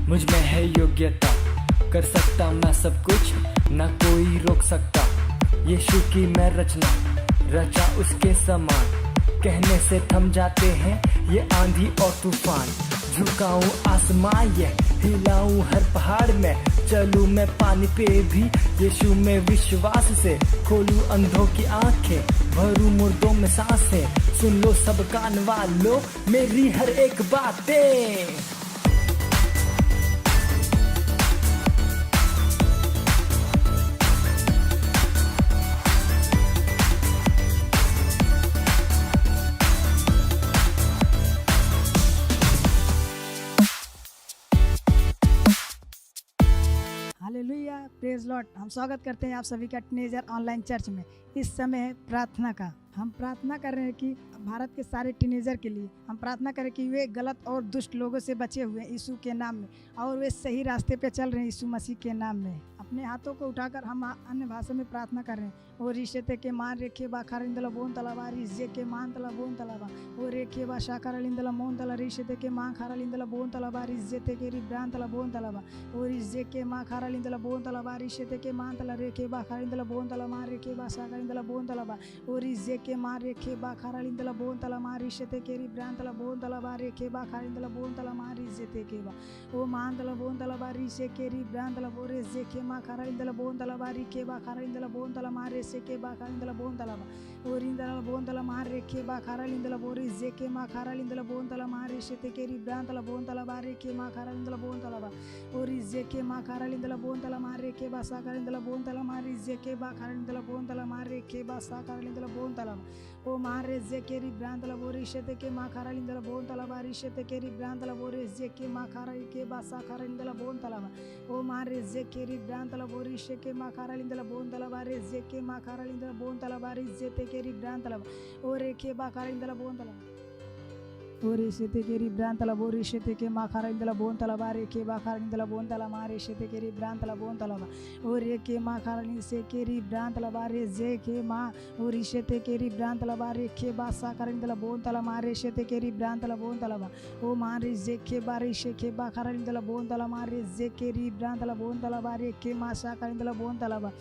मुझ में है योग्यता, कर सकता मैं सब कुछ, ना कोई रोक सकता। यीशु की मैं रचना, रचा उसके समान। कहने से थम जाते हैं ये आंधी और तूफान। झुकाऊं आसमान ये, हिलाऊं हर पहाड़ में, चलूं मैं पानी पे भी यीशु में विश्वास से। खोलूं अंधों की आंखें, भरूं मुर्दों में सांसें। सुन लो सब कान वालों मेरी हर एक बातें। Hallelujah, praise Lord. हम स्वागत करते हैं आप सभी का टीनेजर ऑनलाइन चर्च में। इस समय है प्रार्थना का। हम प्रार्थना कर रहे हैं कि भारत के सारे टीनेजर के लिए हम प्रार्थना करें कि वे गलत और दुष्ट लोगों से बचे हुए हैं यीशु के नाम में, और वे सही रास्ते पे चल रहे हैं यीशु मसीह के नाम में। अपने हाथों को उठाकर हम अन्य भाषा में प्रार्थना कर रहे हैं। ओ रिश्ते के मान रेखे बा खारिंदला बोन तलावा रिजे के मान तला बोन तलावा ओ रेखे बा शाकारिंदला मोन तला रिश्ते के मान खारिंदला बोन तलावा रिजे के रिब्रान तला बोन तलावा ओ रिजे के मा खारिंदला बोन तलावा रिश्ते के मान तला रेखे बा खारिंदला बोन तला मा रेखे बा शाकारिंदला बोन तलावा ओ रिजे के मा रेखे बा खारिंदला बोन तला मा रिश्ते के रिब्रान तला बोन तलावा रेखे बा खारिंदला बोन तला मा रिजे के बा ओ मान तला बोन तलावा रिजे के रिब्रान तला बो रिजे के मा खारिंदला बोन तलावा रिखे बा खारिंदला बोन तला मा से के बा खारिंदला बोन तलावा ओरिंदला बोन तला मार रेखे बा खारिंदला बोरी जे के मा खारिंदला बोन तला मार रेशते के रिब्रान तला बोन तला बा रेखे मा खारिंदला बोन तलावा ओरी जे के मा खारिंदला बोन तला मार रेखे बा सा खारिंदला बोन तला मार जे के बा खारिंदला बोन तला मार रेखे बा सा खारिंदला बोन तलावा ओ मार जे के रिब्रान तला बोरी शते के मा खारिंदला बोन तला बा रिशते के रिब्रान तला बोरे जे के मा खारि के बा सा खारिंदला बोन तलावा ओ मार जे के रिब्रान तला बोरी शे के मा खारिंदला बोन तला बा रे जे के मा खारिंदला बोन तला बा रि जे ते के रिब्रान तला ओ रेखे बा खारिंदला बोन तला ओ रेशते के रिब्रान तला बो रेशते के मा खारिंदला बोन तला बा रेखे बा खारिंदला बोन तला मा रेशते के रिब्रान तला बोन तला बा ओ रेखे मा खारिन से के रिब्रान तला बा रे जे के मा ओ रेशते के रिब्रान तला बा रेखे बा सा खारिंदला बोन तला मा रेशते के रिब्रान तला बोन तला बा ओ मा रे जे के बा रेशे के बा खारिंदला बोन तला मा रे जे के रिब्रान तला बोन तला बा रेखे मा सा खारिंदला बोन तला बा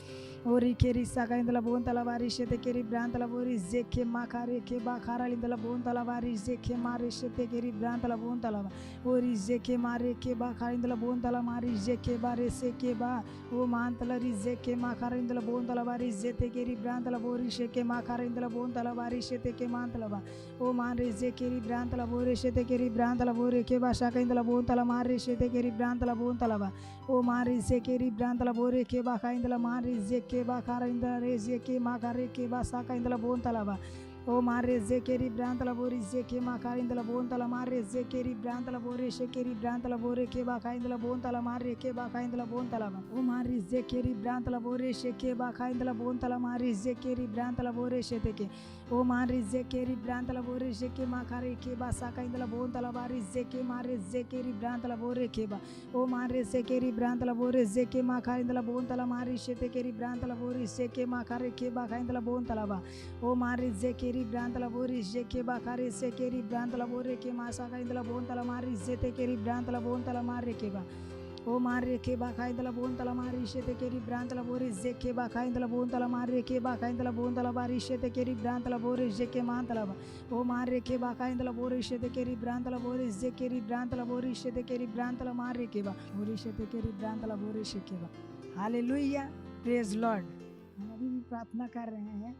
ओरी के रिसा खारिंदला बोन तला बा रेशते के रिब्रान तला बोरी जे के मा खारे के बा खारिंदला बोन तला बा रे जे के मा रेशते के रिब्रान तला बोन तला बा ओरी जे के मा रे के बा खारिंदला बोन तला मा रे जे के बा रे से के बा ओ मान तला रि जे के मा खारिंदला बोन तला बा रे जे ते के रिब्रान तला बोरी शे के मा खारिंदला बोन तला बा रे शे ते के मान तला बा ओ मान रे जे के रिब्रान तला बोरे शे ते के रिब्रान तला बोरे के बा शा खारिंदला बोन तला मा रे शे ते के रिब्रान तला बोन तला बा ओ मान रे जे के रिब्रान तला बोरे के बा खारिंदला मा रे जे के बा खारिंदला रे जे के मा खारे के बा सा खारिंदला बोन तला बा ओ मारे जे के रिब्रान तला बोरी जे के मा खारिंदला बोन तला मारे जे के रिब्रान तला बोरे शे के रिब्रान तला बोरे के बा खारिंदला बोन तला मारे के बा खारिंदला बोन तला बा ओ मारे जे के रिब्रान तला बोरे शे के बा खारिंदला बोन तला मारे जे के रिब्रान तला बोरे शे ते के ओ मारे जे के रिब्रान तला बोरे शे के मा खारे के बा सा खारिंदला बोन तला बारी जे के मारे जे के रिब्रान तला बोरे के बा ओ मारे जे के रिब्रान तला बोरे जे के मा खारिंदला बोन तला मारे शे ते के रिब्रान तला बोरे शे के मा खारे के बा खारिंदला बोन तला बा ओ मारे जे के रिब्रान तला बोरी जे के बा खारे से के रिब्रान तला बोरे के मा सा खारिंदला बोन तला मारी जे ते के रिब्रान तला बोन तला मारे के बा ओ मार रे के बा खारिंदला बोन तला मारी शे ते के रिब्रान तला बोरे जे के बा खारिंदला बोन तला मार रे के बा खारिंदला बोन तला बारी शे ते के रिब्रान तला बोरे जे के मान तला बा ओ मार रे के बा खारिंदला बोरे शे ते के रिब्रान तला बोरे जे के रिब्रान तला बोरे शे ते के रिब्रान तला मार रे के बा बोरे शे ते के रिब्रान तला बोरे शे के बा। Hallelujah, praise Lord. हम अभी भी प्रार्थना कर रहे हैं।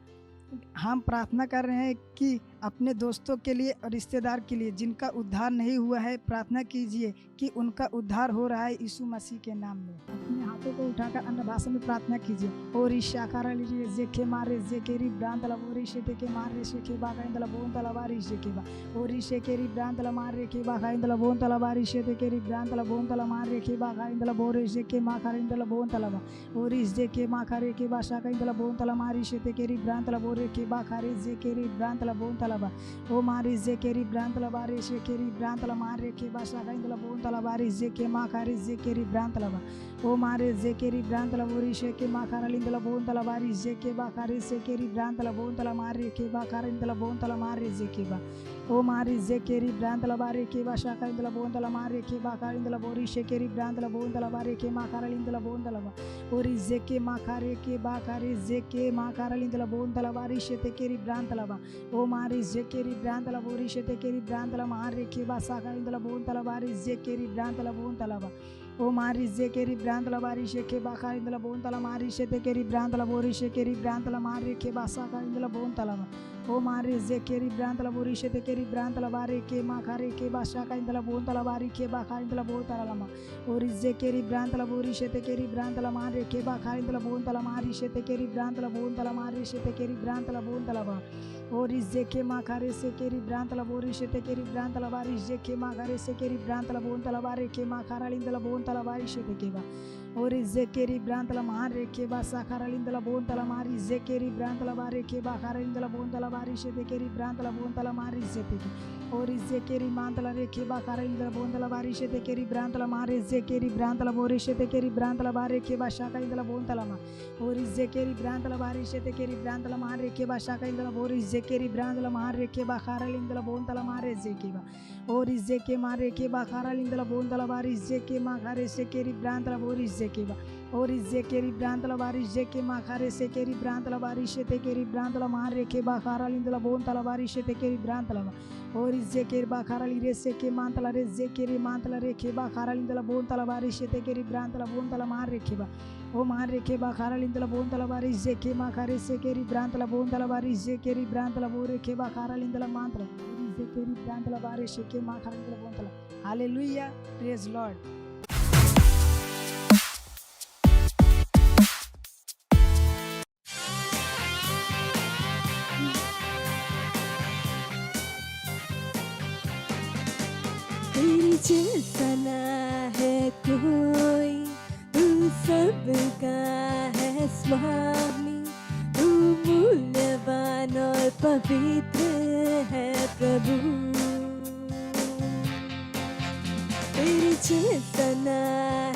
हम प्रार्थना कर रहे हैं कि अपने दोस्तों के लिए और रिश्तेदार के लिए जिनका उद्धार नहीं हुआ है, प्रार्थना कीजिए कि उनका उद्धार हो रहा है यीशु मसीह के नाम में। अपने हाथों को उठाकर अन्य भाषा में प्रार्थना कीजिए। और इशाकारा लीजिए जे के मारे जे के रिब्रान तला बोरी शे ते के मारे शे के बा खारिंदला बोन तला बारी शे के बा और शे के रिब्रान तला मारे के बा खारिंदला बोन तला बारी शे ते के रिब्रान तला बोन तला मारे के बा खारिंदला बोरे शे के मा खारिंदला बोन तला बा और जे के मा खारे के बा शा खारिंदला बोन तला मारी शे ते के रिब्रान तला बोरे के बा खारे जे के रिब्रान तला बोन तला बा ओ मारी जे के रिब्रान तला बारे शे के रिब्रान तला मारे के बा शा खारिंदला बोन तला बारी जे के मा खारे जे के रिब्रान तला बा ओ मारे zekeri brantala bori sheke makaralindala bontala bari zeke bakare sekeri brantala bontala mari ke bakarindala bontala mari zeke ba o mari zekeri brantala bari ke bashakarindala bontala mari ke bakarindala bori shekeri brantala bontala bari ke makaralindala bontala ba ori zeke makare ke bakare zeke makaralindala bontala bari shetekeri brantala ba o mari zekeri brantala bori shetekeri brantala mari ke basakarindala bontala bari zekeri brantala bontala ba o mari zekeri brantala bari sheke bakarindala bontala mari shetekeri brantala bori shekeri brantala mari ke basakarindala bontala ba o mari zekeri brantala bori shetekeri brantala bari ke makare ke basakarindala bontala bari ke bakarindala bontala lama ori zekeri brantala bori shetekeri brantala mari ke bakarindala bontala mari shetekeri brantala bontala mari shetekeri brantala bontala ba ori zeke makare sekeri brantala bori shetekeri brantala bari zeke makare sekeri brantala bontala bari ke makaralindala bontala bari sheteke ba ori zekeri brantala mari ke basakaralindala bontala mari zekeri brantala bari ke bakaralindala bontala bari shetekeri brantala bontala mari zeteke ori zekeri mantala reke bakaralindala bontala bari shetekeri brantala mari zekeri brantala bori shetekeri brantala bari ke basakarindala bontala ma ori zekeri brantala bari shetekeri brantala mari ke basakarindala bori zekeri brantala mari ke bakaralindala bontala mari zeke ba ori zeke mari ke bakaralindala bontala bari zeke makare sekeri brantala bori zeke ba ori zekeri brantala bari zeke makare sekeri brantala bari shetekeri brantala mari ke bakaralindala bontala bari shetekeri brantala ba ori zekeri bakarali re seke mantala re zekeri mantala re ke bakaralindala bontala bari shetekeri brantala bontala mari ke ba o mari ke bakaralindala bontala bari zeke makare sekeri brantala bontala bari zekeri brantala bori ke bakaralindala mantala ori zekeri brantala bari sheke makaralindala bontala hallelujah praise lord तेरी जैसा ना है कोई तू सबका है स्वामी तू मूल्यवान और पवित्र है प्रभु तेरी जैसा ना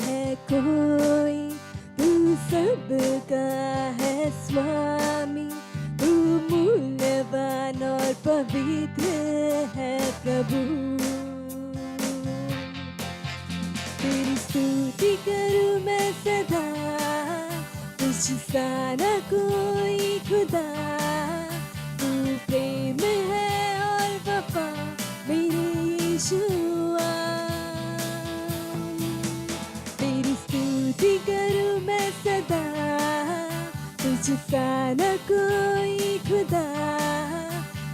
है कोई तू सबका है स्वामी तू मूल्यवान और पवित्र है प्रभु तेरी स्तुति करूं मैं सदा तुझ सा न कोई खुदा तू प्रेम है और वफा मेरे यीशुआ तेरी स्तुति करूं मैं सदा तुझ सा न कोई खुदा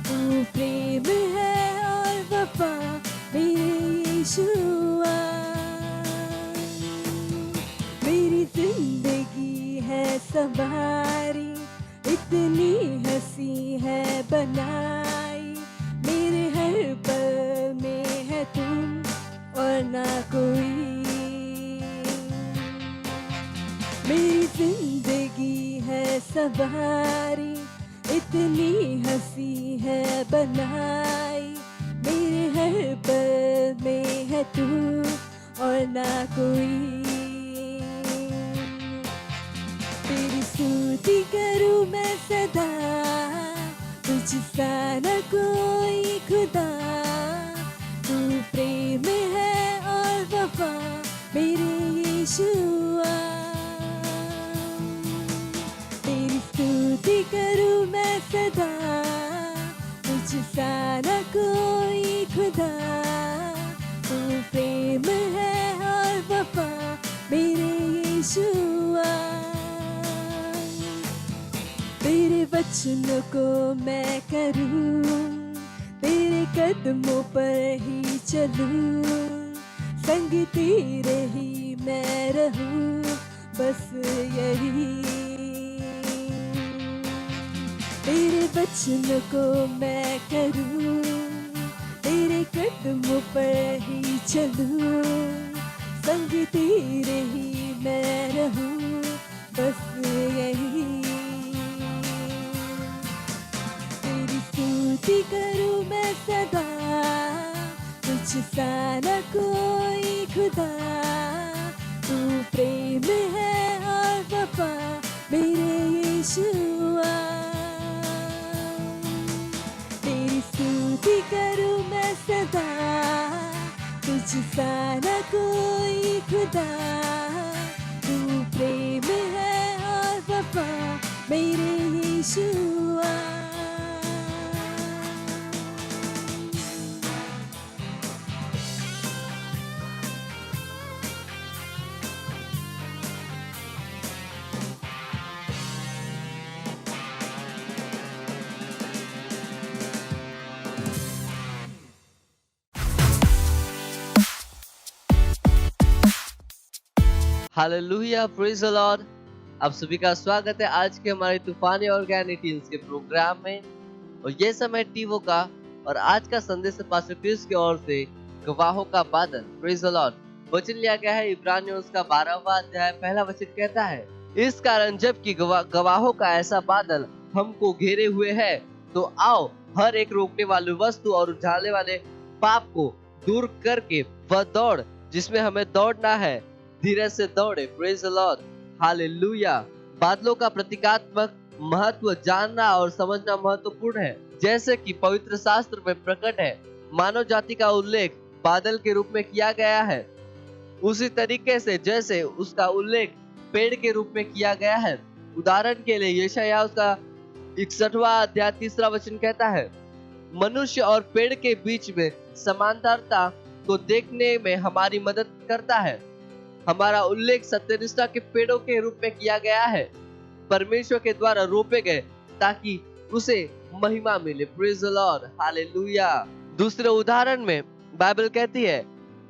तू प्रेम है और वफा मेरे यीशुआ मेरी जिंदगी है सवारी इतनी हंसी है बनाई मेरे हर पल में है तुम और ना कोई मेरी जिंदगी है सवारी इतनी हंसी है बनाई मेरे हर पल में है तुम और ना कोई तेरी स्तुति करूं मैं सदा तुझ सा न कोई खुदा तू प्रेम है और वफा मेरे यीशुआ तेरी स्तुति करूं मैं सदा तुझ सा न कोई खुदा तू प्रेम है और वफा मेरे यीशुआ तेरे वचनों को मैं करूं तेरे कदमों पर ही चलूं संग तेरे ही मैं रहूं बस यही तेरे वचनों को मैं करूं तेरे कदमों पर ही चलूं संग तेरे ही मैं रहूं बस यही तेरी स्तुति करूं मैं सदा तुझ सा न कोई खुदा तू प्रेम है और वफा मेरे यीशुआ। तेरी स्तुति करूं मैं सदा, तुझसा न कोई खुदा। तू प्रेम है और वफा मेरे Yeshua. Hallelujah, praise the Lord. आप सभी का स्वागत है आज के हमारे तूफानी ऑर्गेनिक टीम्स के प्रोग्राम में। और ये समय टीवो का और आज का संदेश पास्टर क्रिस की ओर से गवाहों का बादल। Praise the Lord. वचन लिया गया है इब्रानियों का 12वां अध्याय पहला वचन कहता है, इस कारण जबकि गवाहों का ऐसा बादल हमको घेरे हुए है, तो आओ हर एक रोकने वाली वस्तु और उझालने वाले पाप को दूर करके वह दौड़ जिसमें हमें दौड़ना है, धीरे से दौड़े। Praise the Lord. हालेलुया। बादलों का प्रतीकात्मक महत्व जानना और समझना महत्वपूर्ण है। जैसे कि पवित्र शास्त्र में प्रकट है, मानव जाति का उल्लेख बादल के रूप में किया गया है, उसी तरीके से जैसे उसका उल्लेख पेड़ के रूप में किया गया है। उदाहरण के लिए यशायाह उसका 61वां अध्याय 3 वचन कहता है, मनुष्य और पेड़ के बीच में समांतरता को देखने में हमारी मदद करता है। हमारा उल्लेख सत्यनिष्ठा के पेड़ों के रूप में किया गया है, परमेश्वर के द्वारा रोपे गए ताकि उसे महिमा मिले। Praise the Lord. हालेलुया। दूसरे उदाहरण में बाइबल कहती है,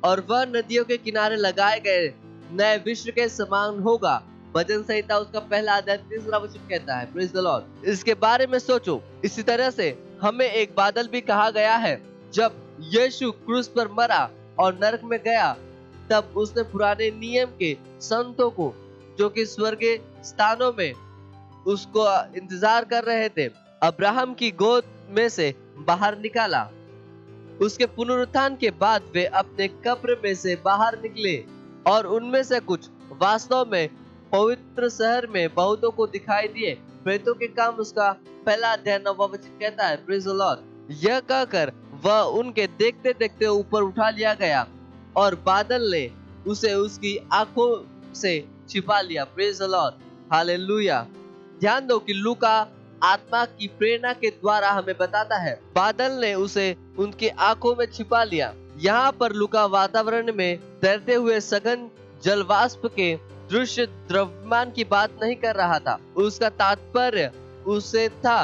और वह नदियों के किनारे लगाए गए नए विश्व के समान होगा। भजन संहिता उसका पहला अध्याय 3 वचन कहता है। Praise the Lord. इसके बारे में सोचो। इसी तरह से हमें एक बादल भी कहा गया है। जब यीशु क्रूस पर मरा और नरक में गया, तब उसने पुराने नियम के संतों को, जो कि स्वर्गीय स्थानों में उसको इंतजार कर रहे थे, अब्राहम की गोद में से बाहर निकाला। उसके पुनरुत्थान के बाद वे अपने कब्र में से बाहर निकले और उनमें से कुछ वास्तव में पवित्र शहर में बहुतों को दिखाई दिए। प्रेतों के काम उसका पहला अध्याय 9वां वचन कहता है। Praise the Lord. यह कहकर वह उनके देखते देखते ऊपर उठा लिया गया और बादल ने उसे उसकी आंखों से छिपा लिया। Praise the Lord. हालेलुया। ध्यान दो कि लूका आत्मा की प्रेरणा के द्वारा हमें बताता है, बादल ने उसे उनकी आंखों में छिपा लिया। यहाँ पर लूका वातावरण में तैरते हुए सघन जलवाष्प के दृश्य द्रव्यमान की बात नहीं कर रहा था। उसका तात्पर्य उसे था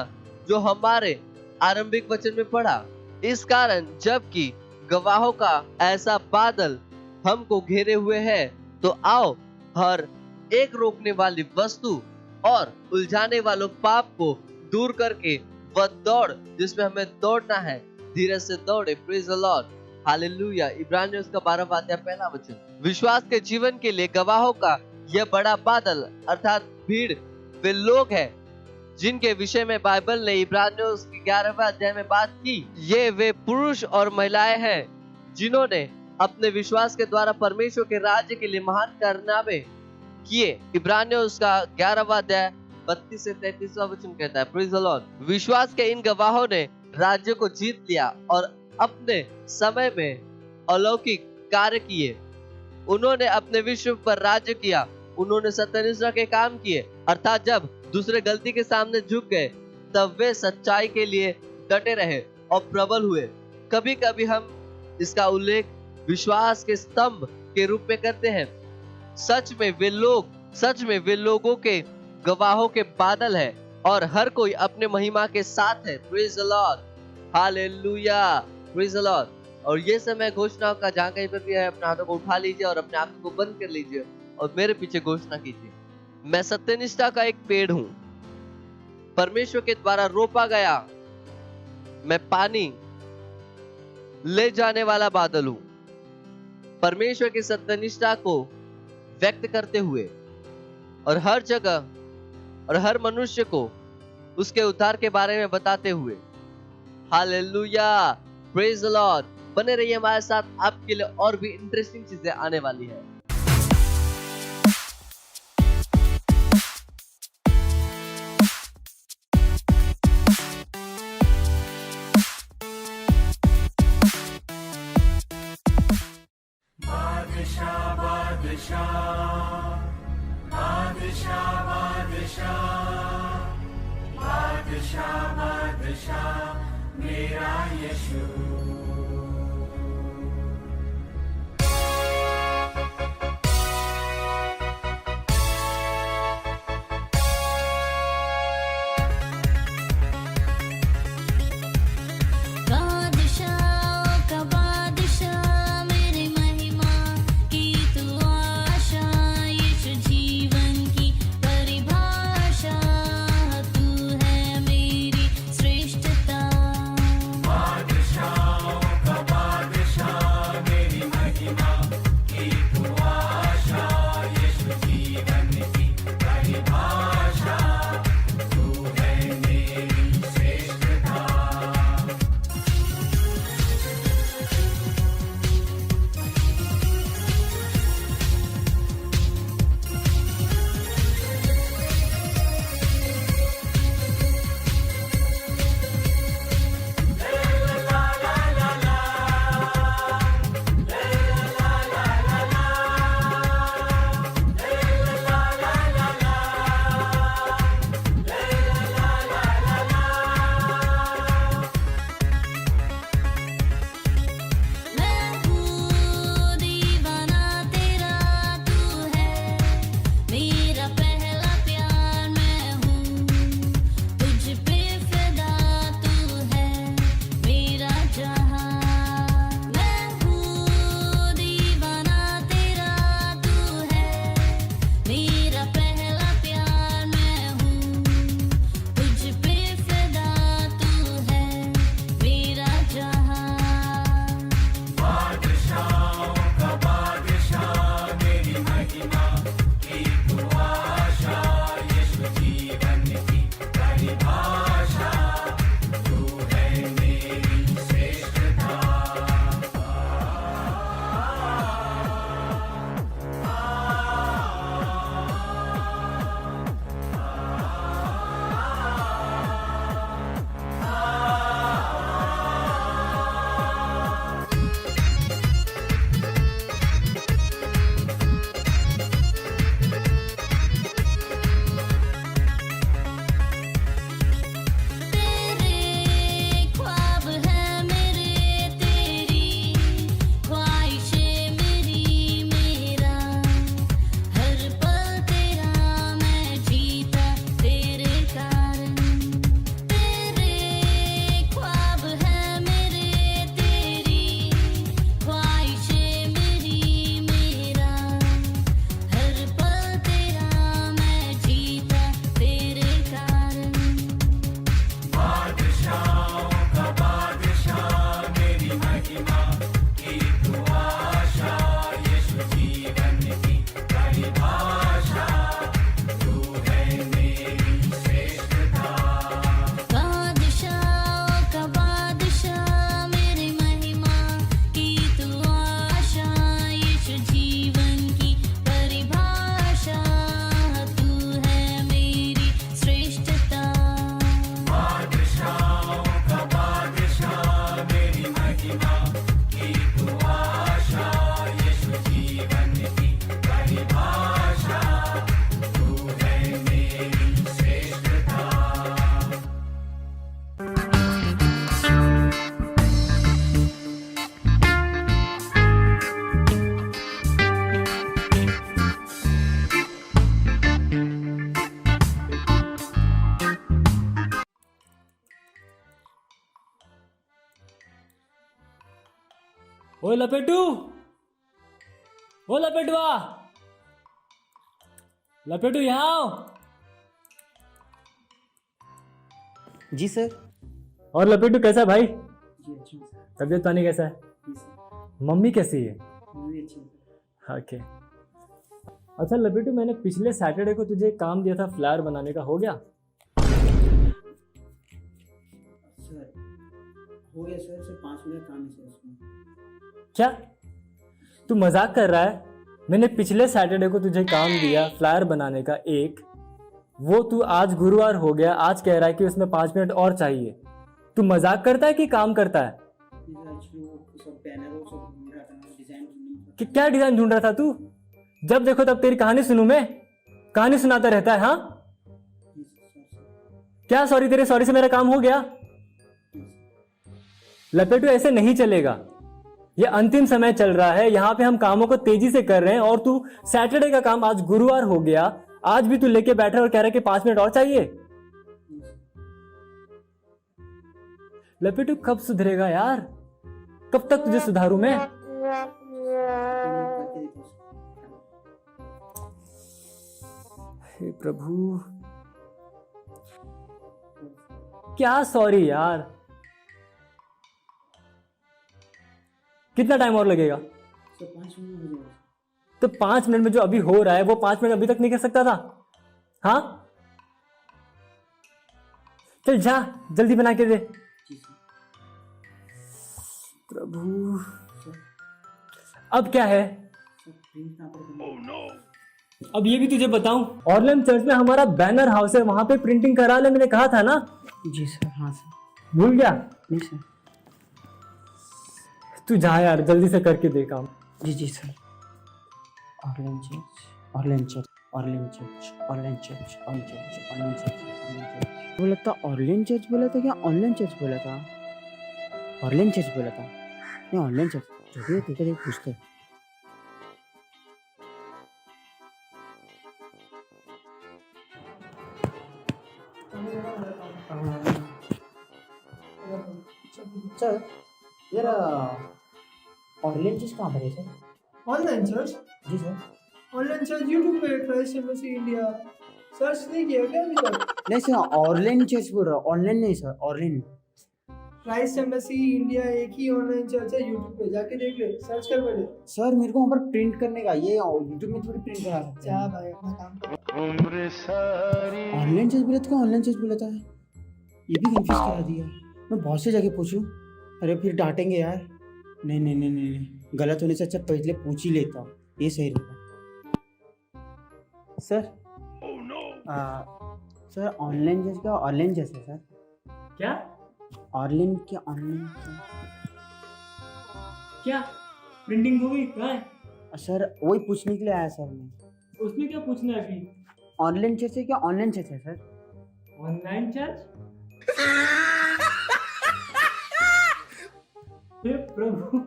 जो हमारे आरंभिक वचन में पढ़ा। इस कारण जबकि गवाहों का ऐसा बादल हमको घेरे हुए है, तो आओ हर एक रोकने वाली वस्तु और उलझाने वालों पाप को दूर करके वह दौड़ जिसमें हमें दौड़ना है, धीरे से दौड़े। Praise the Lord. हालेलुया। इब्रानियों का 12वां अध्याय पहला वचन। विश्वास के जीवन के लिए गवाहों का यह बड़ा बादल अर्थात भीड़ वे लोग हैं जिनके विषय में बाइबल ने इब्रानियों के 11वें अध्याय में बात की। ये वे पुरुष और महिलाएं हैं जिन्होंने अपने विश्वास के द्वारा परमेश्वर के राज्य के लिए महान कारनामे किए। इब्रानियों का 11वां अध्याय 32 से 33 वचन कहता है। Praise the Lord. विश्वास के इन गवाहों ने राज्य को जीत लिया और अपने समय में अलौकिक कार्य किए। उन्होंने अपने विश्व पर राज्य किया। उन्होंने सत्यनिष्ठा के काम किए, अर्थात जब दूसरे गलती के सामने झुक गए तब वे सच्चाई के लिए डटे रहे और प्रबल हुए। कभी कभी हम इसका उल्लेख विश्वास के स्तंभ के रूप में करते हैं। सच में वे लोगों के गवाहों के बादल है और हर कोई अपने महिमा के साथ है। Praise the Lord. Hallelujah. Praise the Lord. और ये समय घोषणाओं का, जहाँ कहीं पर भी है, अपने हाथों को उठा लीजिए और अपने आप को बंद कर लीजिए और मेरे पीछे घोषणा कीजिए। मैं सत्यनिष्ठा का एक पेड़ हूँ, परमेश्वर के द्वारा रोपा गया। मैं पानी ले जाने वाला बादल हूँ, परमेश्वर की सत्यनिष्ठा को व्यक्त करते हुए और हर जगह और हर मनुष्य को उसके उद्धार के बारे में बताते हुए। हालेलुया। Praise the Lord. बने रहिए हमारे साथ, आपके लिए और भी इंटरेस्टिंग चीजें आने वाली है। बादशाह का बादशाह मेरी महिमा की तू आशा, यीशु जीवन की परिभाषा, तू है मेरी श्रेष्ठता। मैं हूँ दीवाना तेरा, तू है मेरा पहला प्यार, मैं हूँ तुझ पे फिदा, तू है मेरा जहां। मैं हूँ दीवाना तेरा, तू है मेरा पहला प्यार, मैं हूँ तुझ पे फिदा, तू है मेरा जहां। तेरे ख्वाब है मेरे, तेरी ख्वाहिशें मेरी, मेरा हर पल तेरा, मैं जीता तेरे कारण। तेरे ख्वाब है मेरे, तेरी ख्वाहिशें मेरी, मेरा हर पल तेरा, मैं जीता तेरे कारण। बादशाह का बादशाह मेरी महिमा की तू आशा, यीशु जीवन की परिभाषा, तू है मेरी श्रेष्ठता। ओ लपेटू, ओ लपेटवा, लपेटू यहाँ आओ। जी सर। और लपेटू कैसा है भाई? जी अच्छा सर। तबीयत पानी कैसा है? जी सर। मम्मी कैसी है? मम्मी अच्छी है। ओके। अच्छा लपेटू, मैंने पिछले सैटरडे को तुझे काम दिया था फ्लायर बनाने का, हो गया? सर हो गया सर, सिर्फ 5 मिनट काम है सर उसमें। क्या तू मजाक कर रहा है? मैंने पिछले सैटरडे को तुझे काम दिया फ्लायर बनाने का एक, वो तू आज गुरुवार हो गया, आज कह रहा है कि उसमें 5 मिनट और चाहिए। तू मजाक करता है कि काम करता है? एक्चुअली वो सब बैनर वो सब ढूंढ रहा था, डिजाइन ढूंढ कि क्या डिजाइन ढूंढ रहा था तू? जब देखो तब तेरी कहानी सुनूं मैं? कहानी सुनाता रहता है हाँ? जी सर। क्या सॉरी? तेरे सॉरी से मेरा काम हो गया? लपेटू, ऐसे नहीं चलेगा। ये अंतिम समय चल रहा है, यहाँ पे हम कामों को तेजी से कर रहे हैं और तू सैटरडे का काम, आज गुरुवार हो गया, आज भी तू लेके बैठा और कह रहा है कि 5 मिनट और चाहिए। लपेटू कब सुधरेगा यार? कब तक तुझे सुधारूं मैं? करके देखो सर। हे प्रभु, क्या सॉरी यार? कितना टाइम और लगेगा? सर 5 मिनट हो जाएगा। तो 5 मिनट में जो अभी हो रहा है वो 5 मिनट अभी तक नहीं कर सकता था? हाँ, चल जा, जल्दी बना के दे। जी सर। प्रभु, सर अब क्या है? सर प्रिंट कहाँ पर करना? अब ये भी तुझे बताऊं, ऑर्लैंड चर्च में हमारा बैनर हाउस है, वहां पे प्रिंटिंग करा ले, मैंने कहा था ना। जी सर। हाँ सर। भूल गया? नहीं सर। तू जा यार, जल्दी से करके दे काम। जी sir. Orland church, Orland church, Orland church, Orland church, Orland church, Orland church, Orland church बोला था। ऑर्लैंड चर्च बोला था क्या ऑनलाइन चर्च बोला था? ऑर्लैंड चर्च बोला था। नहीं, ऑनलाइन चर्च। जो भी है ठीक है, पूछते हैं। सर यार, ऑर्लैंड चर्च कहाँ पर है सर? Online church. जी सर। ऑनलाइन चर्च यूट्यूब पे क्राइस्ट एम्बेसी इंडिया सर्च नहीं किया क्या अभी तक? नहीं सर, ऑर्लैंड चर्च बोल रहा हूँ, ऑनलाइन नहीं sir, Orleans. Christ Embassy India एक ही ऑनलाइन चर्च है, यूट्यूब पे जाके देख ले, सर्च कर पहले। सर मेरे को वहाँ पर प्रिंट करने का, ये यूट्यूब में थोड़ी प्रिंट करा सकते जा हैं। भाई अपना काम कर। ऑनलाइन चर्च बोला था, ऑनलाइन चर्च बोला था, ये भी कंफ्यूज करा दिया। मैं बहुत से जगह पूछूं, अरे फिर डांटेंगे यार। नहीं नहीं नहीं नहीं नहीं, गलत होने से अच्छा पहले पूछ ही लेता हूँ, ये सही रहेगा। सर सर ऑनलाइन चर्च क्या ऑनलाइन चर्च है सर? क्या ऑनलाइन क्या ऑनलाइन क्या प्रिंटिंग हो गई? कहाँ है? सर वही पूछने के लिए आया सर मैं। उसमें क्या पूछना है अभी? ऑनलाइन चर्च है क्या ऑनलाइन चर्च है सर? Online church? हे प्रभु,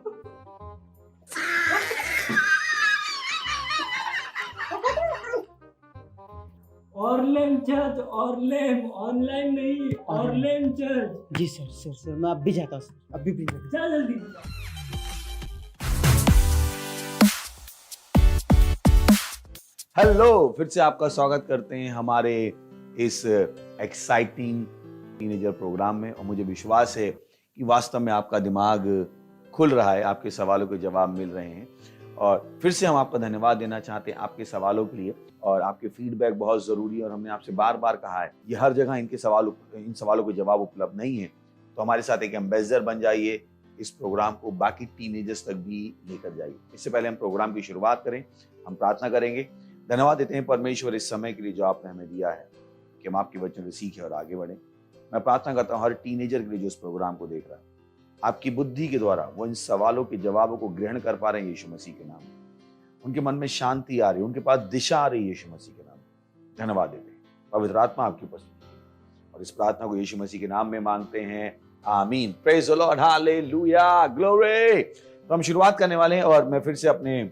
ऑनलाइन चर्च, ऑनलाइन नहीं, ऑनलाइन चर्च। जी सर सर सर मैं अब भी जाता हूँ सर, अभी भी जाता हूँ। जा जल्दी। हेलो, फिर से आपका स्वागत करते हैं हमारे इस एक्साइटिंग टीनेजर प्रोग्राम में। और मुझे विश्वास है कि वास्तव में आपका दिमाग खुल रहा है, आपके सवालों के जवाब मिल रहे हैं। और फिर से हम आपका धन्यवाद देना चाहते हैं आपके सवालों के लिए, और आपके फीडबैक बहुत ज़रूरी है। और हमने आपसे बार बार कहा है, ये हर जगह इन सवालों के जवाब उपलब्ध नहीं है, तो हमारे साथ एक एम्बेसडर बन जाइए, इस प्रोग्राम को बाकी टीनेजर्स तक भी लेकर जाइए। इससे पहले हम प्रोग्राम की शुरुआत करें, हम प्रार्थना करेंगे। धन्यवाद देते हैं परमेश्वर इस समय के लिए जो आपने हमें दिया है कि हम आपके वचनों से सीखें और आगे बढ़ें। मैं प्रार्थना करता हूँ हर टीनेजर के लिए जो इस प्रोग्राम को देख रहा है, आपकी बुद्धि के द्वारा वो इन सवालों के जवाबों को ग्रहण कर पा रहे हैं यीशु मसीह के नाम में। उनके मन में शांति आ रही है, उनके पास दिशा आ रही है यीशु मसीह के नाम में। धन्यवाद देते हैं, पवित्र आत्मा आपकी उपस्थिति है। और इस प्रार्थना को यीशु मसीह के नाम में मांगते हैं, आमीन। Praise the Lord, hallelujah, glory. तो हम शुरुआत करने वाले हैं, और मैं फिर से अपने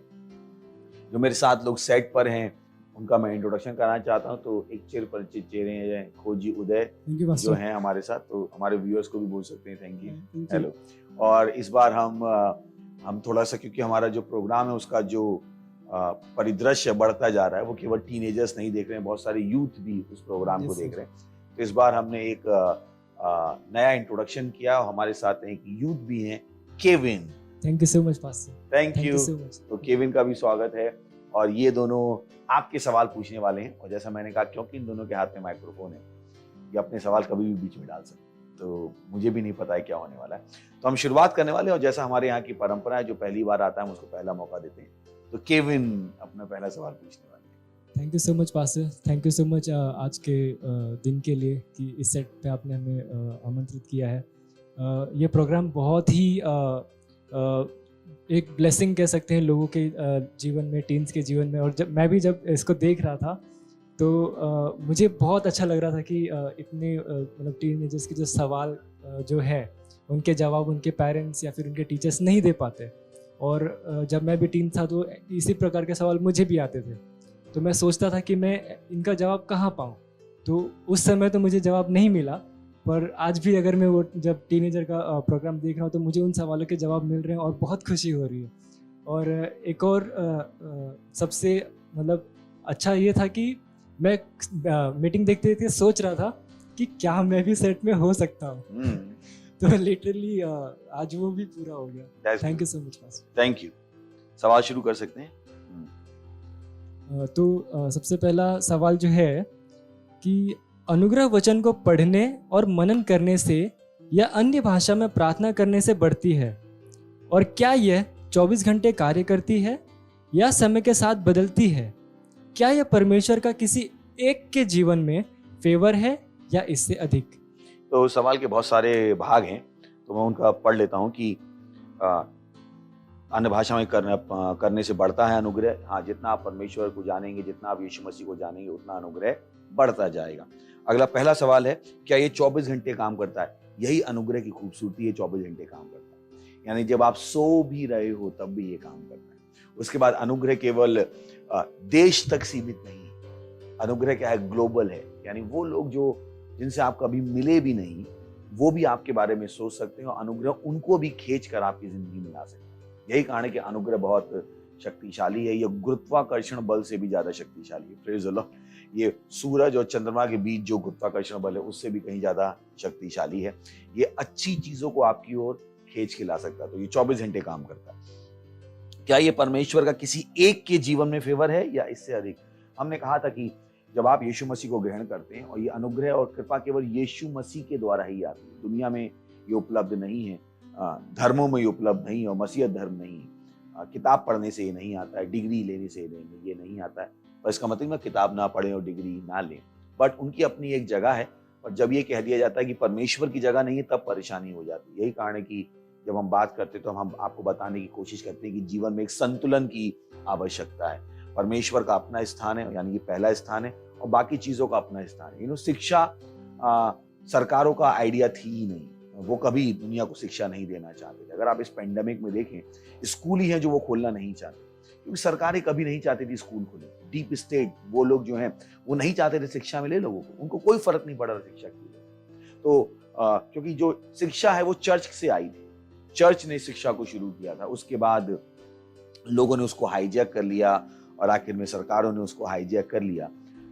जो मेरे साथ लोग सेट पर हैं उनका मैं इंट्रोडक्शन कराना चाहता हूं। तो एक चिर परिचित चेहरे हैं, खोजी उदय जो हैं हमारे साथ, तो हमारे व्यूअर्स को भी बोल सकते हैं थैंक यू, हेलो। और इस बार हम थोड़ा सा, क्योंकि हमारा जो प्रोग्राम है उसका जो परिदृश्य बढ़ता जा रहा है, वो केवल टीनेजर्स नहीं देख रहे हैं, बहुत सारे यूथ भी उस प्रोग्राम को देख रहे हैं। तो इस बार हमने एक नया इंट्रोडक्शन किया, और हमारे साथ एक यूथ भी हैं, Kevin. Thank you so much pastor, thank you. So much. तो केविन का भी स्वागत है, और ये दोनों आपके सवाल पूछने वाले हैं। और जैसा मैंने कहा, क्योंकि इन दोनों के हाथ में माइक्रोफोन है, ये अपने सवाल कभी भी बीच में डाल सकते, तो मुझे भी नहीं पता है क्या होने वाला है। तो हम शुरुआत करने वाले हैं, और जैसा हमारे यहाँ की परंपरा है, जो पहली बार आता है हम उसको पहला मौका देते हैं। तो केविन अपना पहला सवाल पूछने वाले हैं। Thank you so much pastor, thank you so much आज के दिन के लिए कि इस सेट पे आपने हमें आमंत्रित किया है। ये प्रोग्राम बहुत ही एक ब्लेसिंग कह सकते हैं लोगों के जीवन में, टीन्स के जीवन में। और जब इसको देख रहा था तो मुझे बहुत अच्छा लग रहा था कि इतने मतलब टीनेजर्स के जो सवाल जो है उनके जवाब उनके पेरेंट्स या फिर उनके टीचर्स नहीं दे पाते। और जब मैं भी टीन था तो इसी प्रकार के सवाल मुझे भी आते थे, तो मैं सोचता था कि मैं इनका जवाब कहाँ पाऊँ। तो उस समय तो मुझे जवाब नहीं मिला, पर आज भी अगर मैं वो जब टीनेजर का प्रोग्राम देख रहा हूँ तो मुझे उन सवालों के जवाब मिल रहे हैं और बहुत खुशी हो रही है। और एक और सबसे मतलब अच्छा ये था कि मैं मीटिंग देखते देखते सोच रहा था कि क्या मैं भी सेट में हो सकता हूँ। तो लिटरली आज वो भी पूरा हो गया। Thank you so much master. Thank you. सवाल शुरू कर सकते हैं। तो सबसे पहला सवाल जो है कि अनुग्रह वचन को पढ़ने और मनन करने से या अन्य भाषा में प्रार्थना करने से बढ़ती है, और क्या यह 24 घंटे कार्य करती है या समय के साथ बदलती है? क्या यह परमेश्वर का किसी एक के जीवन में फेवर है या इससे अधिक? तो सवाल के बहुत सारे भाग हैं, तो मैं उनका पढ़ लेता हूं कि अन्य भाषा में करने से बढ़ता है अनुग्रह। हाँ, जितना आप परमेश्वर को जानेंगे, जितना आप यीशु मसीह को जानेंगे, उतना अनुग्रह बढ़ता जाएगा। अगला पहला सवाल है, क्या ये 24 घंटे काम करता है? यही अनुग्रह की खूबसूरती है, 24 घंटे काम करता है। यानी जब आप सो भी रहे हो तब भी ये काम करता है। उसके बाद अनुग्रह केवल देश तक सीमित नहीं है। अनुग्रह क्या है? ग्लोबल है। यानी वो लोग जो जिनसे आप कभी मिले भी नहीं, वो भी आपके बारे में सोच सकते हैं और अनुग्रह उनको भी खींच कर आपकी जिंदगी में ला सकते हैं। यही कारण है कि अनुग्रह बहुत शक्तिशाली है। ये गुरुत्वाकर्षण बल से भी ज्यादा शक्तिशाली है। Praise the Lord. ये सूरज और चंद्रमा के बीच जो गुरुत्वाकर्षण बल है उससे भी कहीं ज्यादा शक्तिशाली है। ये अच्छी चीजों को आपकी ओर खींच के ला सकता है। तो ये 24 घंटे काम करता है। क्या ये परमेश्वर का किसी एक के जीवन में फेवर है या इससे अधिक? हमने कहा था कि जब आप यीशु मसीह को ग्रहण करते हैं, और ये अनुग्रह और कृपा केवल यीशु मसीह के द्वारा ही आती है। दुनिया में ये उपलब्ध नहीं है, धर्मों में ये उपलब्ध नहीं है, और मसीह धर्म नहीं है। किताब पढ़ने से ये नहीं आता है, डिग्री लेने से ये नहीं आता है। पर इसका मतलब मैं किताब ना पढ़ें और डिग्री ना लें, बट उनकी अपनी एक जगह है। और जब ये कह दिया जाता है कि परमेश्वर की जगह नहीं है, तब परेशानी हो जाती है। यही कारण है कि जब हम बात करते हैं तो हम आपको बताने की कोशिश करते हैं कि जीवन में एक संतुलन की आवश्यकता है। परमेश्वर का अपना स्थान है, यानी कि पहला स्थान है, और बाकी चीजों का अपना स्थान है। शिक्षा सरकारों का आइडिया थी ही नहीं। वो कभी दुनिया को शिक्षा नहीं देना चाहते थे। अगर आप इस पेंडेमिक में देखें, स्कूल ही है जो वो खोलना नहीं चाहते, क्योंकि सरकारें कभी नहीं चाहती थी स्कूल खोले। डीप स्टेट वो लोग जो हैं वो नहीं चाहते थे शिक्षा मिले लोगों को। उनको कोई फर्क नहीं पड़ा शिक्षा की। तो क्योंकि जो शिक्षा है वो चर्च से आई थी। चर्च ने शिक्षा को शुरू किया था, उसके बाद लोगों ने उसको हाईजैक कर लिया और आखिर में सरकारों ने उसको हाईजैक कर लिया।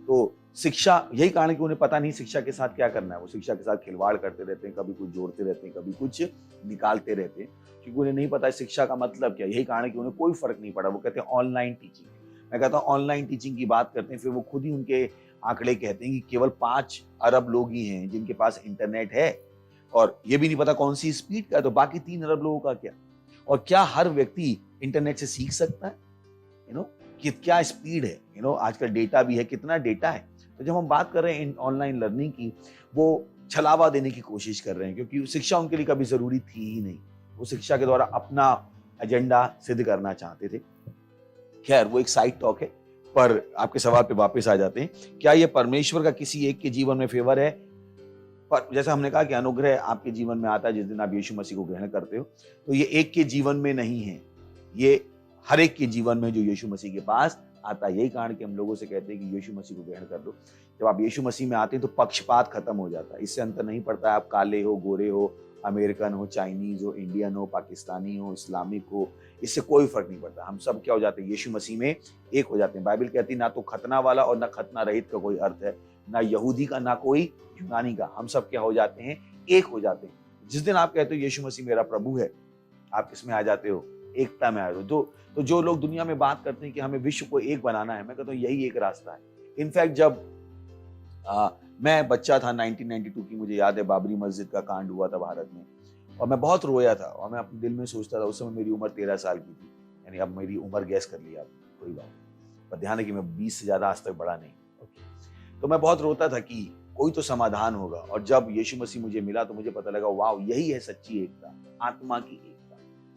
तो शिक्षा, यही कारण है कि उन्हें पता नहीं शिक्षा के साथ क्या करना है। वो शिक्षा के साथ खिलवाड़ करते रहते हैं, कभी कुछ जोड़ते रहते हैं, कभी कुछ निकालते रहते हैं, क्योंकि उन्हें नहीं पता है शिक्षा का मतलब क्या। यही कारण है कि उन्हें कोई फर्क नहीं पड़ा। वो कहते हैं ऑनलाइन टीचिंग। मैं कहता हूँ ऑनलाइन टीचिंग की बात करते हैं, फिर वो खुद ही उनके आंकड़े कहते हैं कि केवल 5 अरब लोग ही हैं जिनके पास इंटरनेट है, और ये भी नहीं पता कौन सी स्पीड का है। तो बाकी 3 अरब लोगों का क्या? और क्या हर व्यक्ति इंटरनेट से सीख सकता है? कि क्या स्पीड है? आजकल डेटा भी है, कितना डेटा है। तो जब हम बात कर रहे हैं ऑनलाइन लर्निंग की, वो छलावा देने की कोशिश कर रहे हैं, क्योंकि शिक्षा उनके लिए कभी जरूरी थी ही नहीं। वो शिक्षा के द्वारा अपना एजेंडा सिद्ध करना चाहते थे। खैर, वो एक साइड टॉक है। पर आपके सवाल पे वापस आ जाते हैं, क्या ये परमेश्वर का किसी एक के जीवन में फेवर है? पर जैसा हमने कहा कि अनुग्रह आपके जीवन में आता है जिस दिन आप यीशु मसीह को ग्रहण करते हो। तो ये एक के जीवन में नहीं है, ये हर एक के जीवन में जो यीशु मसीह के पास आता है। यही कारण कि हम लोगों से कहते हैं कि यीशु मसीह को ग्रहण कर लो। जब आप यीशु मसीह में आते हैं तो पक्षपात खत्म हो जाता है। इससे अंतर नहीं पड़ता है आप काले हो, गोरे हो, अमेरिकन हो, चाइनीज हो, इंडियन हो, पाकिस्तानी हो, इस्लामिक हो, इससे कोई फर्क नहीं पड़ता। हम सब क्या हो जाते हैं? यीशु मसीह में एक हो जाते हैं। बाइबल कहती है ना तो खतना वाला और ना खतना रहित का कोई अर्थ है, ना यहूदी का ना कोई यूनानी का। हम सब क्या हो जाते हैं? एक हो जाते हैं। जिस दिन आप कहते हो यीशु मसीह मेरा प्रभु है, आप किसमें आ जाते हो? एकता में आ जाते हो। तो जो लोग दुनिया में बात करते हैं कि हमें विश्व को एक बनाना है, मैं कहता हूँ यही एक रास्ता है। इनफैक्ट जब मैं बच्चा था 1992 की, मुझे याद है बाबरी मस्जिद का कांड हुआ था भारत में, और मैं बहुत रोया था। और मैं अपने दिल में सोचता था, उस समय मेरी उम्र 13 साल की थी। यानी अब मेरी उम्र गैस कर लिया, कोई बात नहीं, पर ध्यान है कि मैं 20 से ज्यादा आज तक बड़ा नहीं। तो मैं बहुत रोता था कि कोई तो समाधान होगा। और जब यीशु मसीह मुझे मिला तो मुझे पता लगा, वाह, यही है सच्ची एकता, आत्मा की एकता।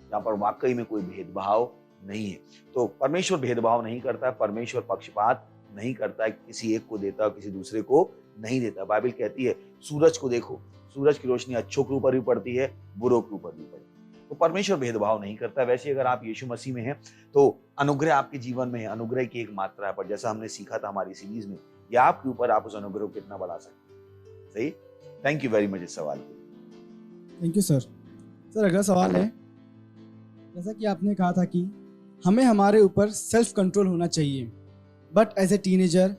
जहाँ पर वाकई में कोई भेदभाव नहीं है। तो परमेश्वर भेदभाव नहीं करता है, परमेश्वर पक्षपात नहीं करता है, किसी एक को देता है किसी दूसरे को नहीं देता। बाइबल कहती है सूरज को देखो, सूरज की रोशनी अच्छों के ऊपर भी पड़ती है, बुरों के ऊपर भी पड़ती है। तो परमेश्वर भेदभाव नहीं करता। वैसे अगर आप यीशु मसीह में हैं तो अनुग्रह आपके जीवन में है, अनुग्रह की एक मात्रा है, पर जैसा हमने सीखा था हमारी सीरीज में, ये आपके ऊपर आप उस अनुग्रह को कितना बढ़ा सकते हैं। सही। थैंक यू वेरी मच इस सवाल के लिए। Thank you sir. सर अगला सवाल है, जैसा कि आपने कहा था कि हमें हमारे ऊपर सेल्फ कंट्रोल होना चाहिए, बट एज ए टीनेजर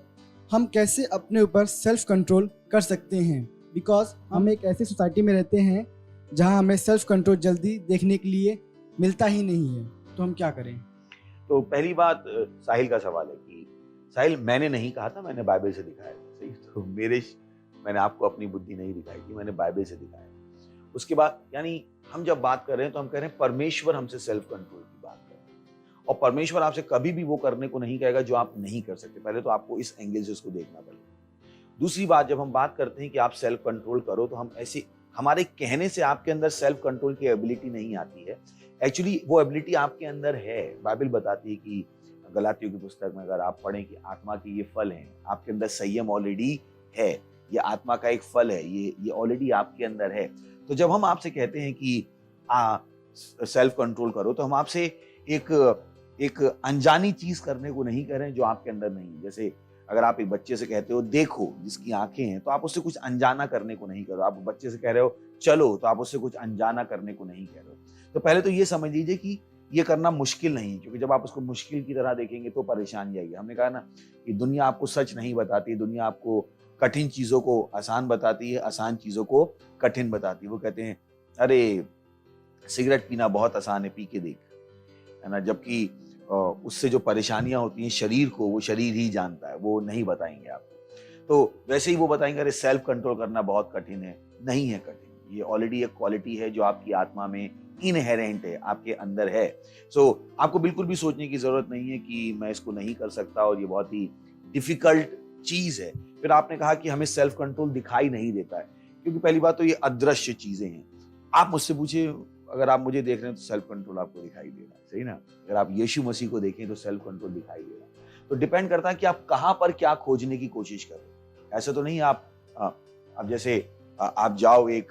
हम कैसे अपने ऊपर सेल्फ कंट्रोल कर सकते हैं? बिकॉज हम एक ऐसी सोसाइटी में रहते हैं जहां हमें सेल्फ कंट्रोल जल्दी देखने के लिए मिलता ही नहीं है, तो हम क्या करें? तो पहली बात साहिल का सवाल है कि साहिल मैंने नहीं कहा था, मैंने बाइबल से दिखाया था। सही। तो मैंने आपको अपनी बुद्धि नहीं दिखाई थी, मैंने बाइबल से दिखाया। उसके बाद यानी हम जब बात कर रहे हैं तो हम कह रहे हैं परमेश्वर हमसे सेल्फ कंट्रोल की बात कर रहे हैं, और परमेश्वर आपसे कभी भी वो करने को नहीं कहेगा जो आप नहीं कर सकते। पहले तो आपको इस एंगल से उसको देखना पड़ेगा। दूसरी बात, जब हम बात करते हैं कि आप सेल्फ कंट्रोल करो, तो हम ऐसे हमारे कहने से आपके अंदर सेल्फ कंट्रोल की एबिलिटी नहीं आती है। एक्चुअली वो एबिलिटी आपके अंदर है। बाइबल बताती है कि गलातियों की पुस्तक में अगर आप पढ़ें कि आत्मा के ये फल हैं, आपके अंदर संयम ऑलरेडी है, ये आत्मा का एक फल है, ये ऑलरेडी आपके अंदर है। तो जब हम आपसे कहते हैं कि सेल्फ कंट्रोल करो, तो हम आपसे एक अनजानी चीज करने को नहीं कह रहे हैं जो आपके अंदर नहीं है। जैसे अगर आप एक बच्चे से कहते हो देखो जिसकी आंखें हैं, तो आप उससे कुछ अनजाना करने को नहीं कर रहे हो। आप बच्चे से कह रहे हो चलो, तो आप उससे कुछ अनजाना करने को नहीं कह रहे हो। तो पहले तो ये समझ लीजिए कि ये करना मुश्किल नहीं है, क्योंकि जब आप उसको मुश्किल की तरह देखेंगे तो परेशानी आएगी। हमने कहा ना कि दुनिया आपको सच नहीं बताती, दुनिया आपको कठिन चीजों को आसान बताती है, आसान चीजों को कठिन बताती है। वो कहते हैं अरे सिगरेट पीना बहुत आसान है, पी के देख, है ना, जबकि उससे जो परेशानियां होती हैं शरीर को, वो शरीर ही जानता है, वो नहीं बताएंगे आपको। तो वैसे ही वो बताएंगे अरे सेल्फ कंट्रोल करना बहुत कठिन है। नहीं है कठिन, ये ऑलरेडी एक क्वालिटी है जो आपकी आत्मा में इनहेरेंट है, आपके अंदर है। सो आपको बिल्कुल भी सोचने की जरूरत नहीं है कि मैं इसको नहीं कर सकता और ये बहुत ही डिफिकल्ट चीज है। फिर आपने कहा कि हमें सेल्फ कंट्रोल दिखाई नहीं देता है, क्योंकि पहली बात तो ये अदृश्य चीजें हैं। आप मुझसे पूछिए, अगर आप मुझे देख रहे हैं तो सेल्फ कंट्रोल आपको दिखाई दे रहा है, सही ना। अगर आप यीशु मसीह को देखें तो सेल्फ कंट्रोल दिखाई दे रहा है। तो डिपेंड करता है कि आप कहां पर क्या खोजने की कोशिश कर रहे हैं। ऐसा तो नहीं आप जैसे आप जाओ एक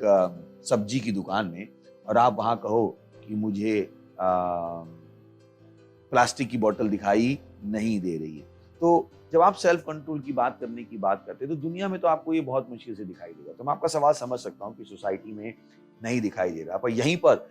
सब्जी की दुकान में और आप वहां कहो कि मुझे प्लास्टिक की बोतल दिखाई नहीं दे रही है। तो जब आप सेल्फ कंट्रोल की बात करने की बात करते हैं तो दुनिया में तो आपको ये बहुत मुश्किल से दिखाई देगा। तो मैं आपका सवाल समझ सकता हूँ कि सोसाइटी में नहीं दिखाई दे रहा, पर यहीं पर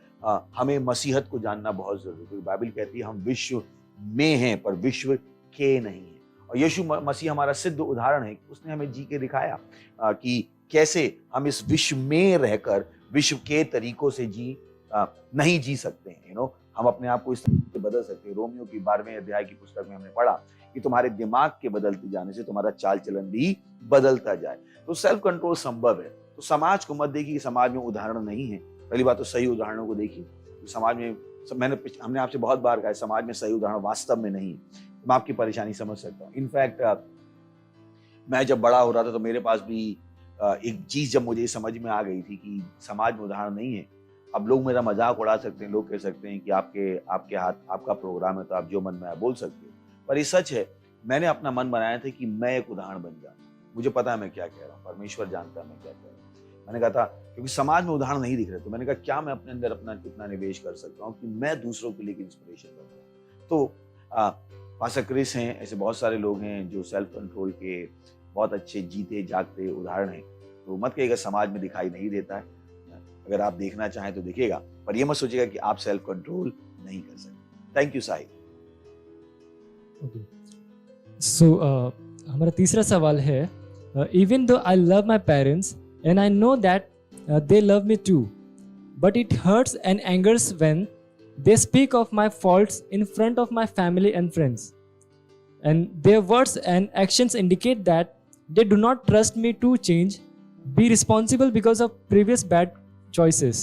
हमें मसीहत को जानना बहुत जरूरी है, क्योंकि बाइबल कहती है हम विश्व में हैं पर विश्व के नहीं है। और यीशु मसीह हमारा सिद्ध उदाहरण है, उसने हमें जी के दिखाया कि कैसे हम इस विश्व में रहकर विश्व के तरीकों से नहीं जी सकते हैं। हम अपने आप को इस तरीके से बदल सकते हैं। रोमियो की 12वें अध्याय की पुस्तक में हमने पढ़ा कि तुम्हारे दिमाग के बदलते जाने से तुम्हारा चाल चलन भी बदलता जाए। तो सेल्फ कंट्रोल संभव है। तो समाज को मत देखिए कि समाज में उदाहरण नहीं है। पहली बात तो सही उदाहरणों को देखिए। तो समाज में हमने आपसे बहुत बार कहा समाज में सही उदाहरण वास्तव में नहीं है। मैं आपकी परेशानी समझ सकता हूँ। इनफैक्ट मैं जब बड़ा हो रहा था तो मेरे पास भी एक चीज जब मुझे समझ में आ गई थी कि समाज में उदाहरण नहीं है। अब लोग मेरा मजाक उड़ा सकते हैं, लोग कह सकते हैं कि आपके हाथ आपका प्रोग्राम है तो आप जो मन में आए बोल सकते हो, पर ये सच है। मैंने अपना मन बनाया था कि मैं एक उदाहरण बन जाऊं। मुझे पता है मैं क्या कह रहा हूँ, परमेश्वर जानता है मैं क्या कह रहा हूँ। मैंने कहा था क्योंकि समाज में उदाहरण नहीं दिख रहे, तो मैंने कहा क्या मैं अपने अंदर अपना कितना निवेश कर सकता हूँ कि मैं दूसरों के लिए इंस्पिरेशन बन जाऊँ। तो पास्टर क्रिस हैं, ऐसे बहुत सारे लोग हैं जो सेल्फ कंट्रोल के बहुत अच्छे जीते जागते उदाहरण हैं। तो मत कहिएगा समाज में दिखाई नहीं देता है, अगर आप देखना चाहें तो दिखेगा, पर यह मत सोचिएगा कि आप सेल्फ कंट्रोल नहीं कर सकते। Thank you Sahib. सो हमारा तीसरा सवाल है, even though I love my parents and I know that they love me too, but it hurts and angers when they speak of my faults in front of my family and friends, and their words and actions indicate that they do not trust me to change, be responsible because of previous bad choices.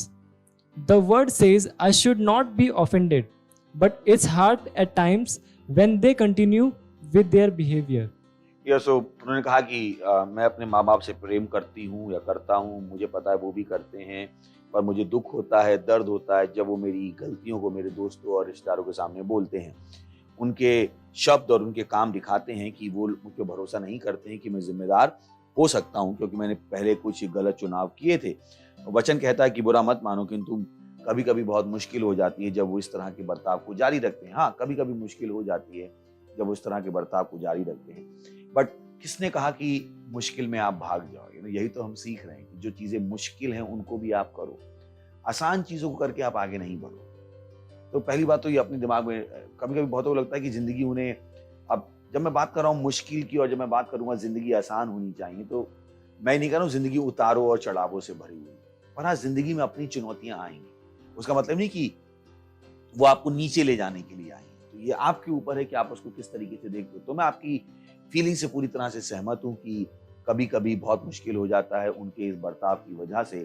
The word says I should not be offended, but it's hard at times when they continue with their behavior. so उन्होंने कहा कि मैं अपने माँ बाप से प्रेम करती हूँ या करता हूँ, मुझे पता है वो भी करते हैं, पर मुझे दुख होता है, दर्द होता है जब वो मेरी गलतियों को मेरे दोस्तों और रिश्तेदारों के सामने बोलते हैं। उनके शब्द और उनके काम दिखाते हैं कि वो मुझ पे भरोसा नहीं करते हैं कि मैं जिम्मेदार हो सकता हूँ, क्योंकि मैंने पहले कुछ गलत चुनाव किए थे। वचन कहता है कि बुरा मत मानो, किंतु कभी कभी बहुत मुश्किल हो जाती है जब वो इस तरह के बर्ताव को जारी रखते हैं। हाँ, कभी कभी मुश्किल हो जाती है जब वो इस तरह के बर्ताव को जारी रखते हैं, बट किसने कहा कि मुश्किल में आप भाग जाओ? यही तो हम सीख रहे हैं कि जो चीजें मुश्किल हैं उनको भी आप करो, आसान चीजों को करके आप आगे नहीं बढ़ो। तो पहली बात तो ये अपने दिमाग में, कभी कभी बहुत लगता है कि जिंदगी उन्हें, अब जब मैं बात कर रहा हूँ मुश्किल की और जब मैं बात करूंगा जिंदगी आसान होनी चाहिए, तो मैं नहीं कह रहा हूँ जिंदगी उतारों और चढ़ावों से भरी हुई, पर हाँ जिंदगी में अपनी चुनौतियां आएंगी। उसका मतलब नहीं कि वो आपको नीचे ले जाने के लिए आएंगी, तो ये आपके ऊपर है कि आप उसको किस तरीके से देखते हो। तो मैं आपकी फीलिंग से पूरी तरह से सहमत हूँ कि कभी कभी बहुत मुश्किल हो जाता है उनके इस बर्ताव की वजह से।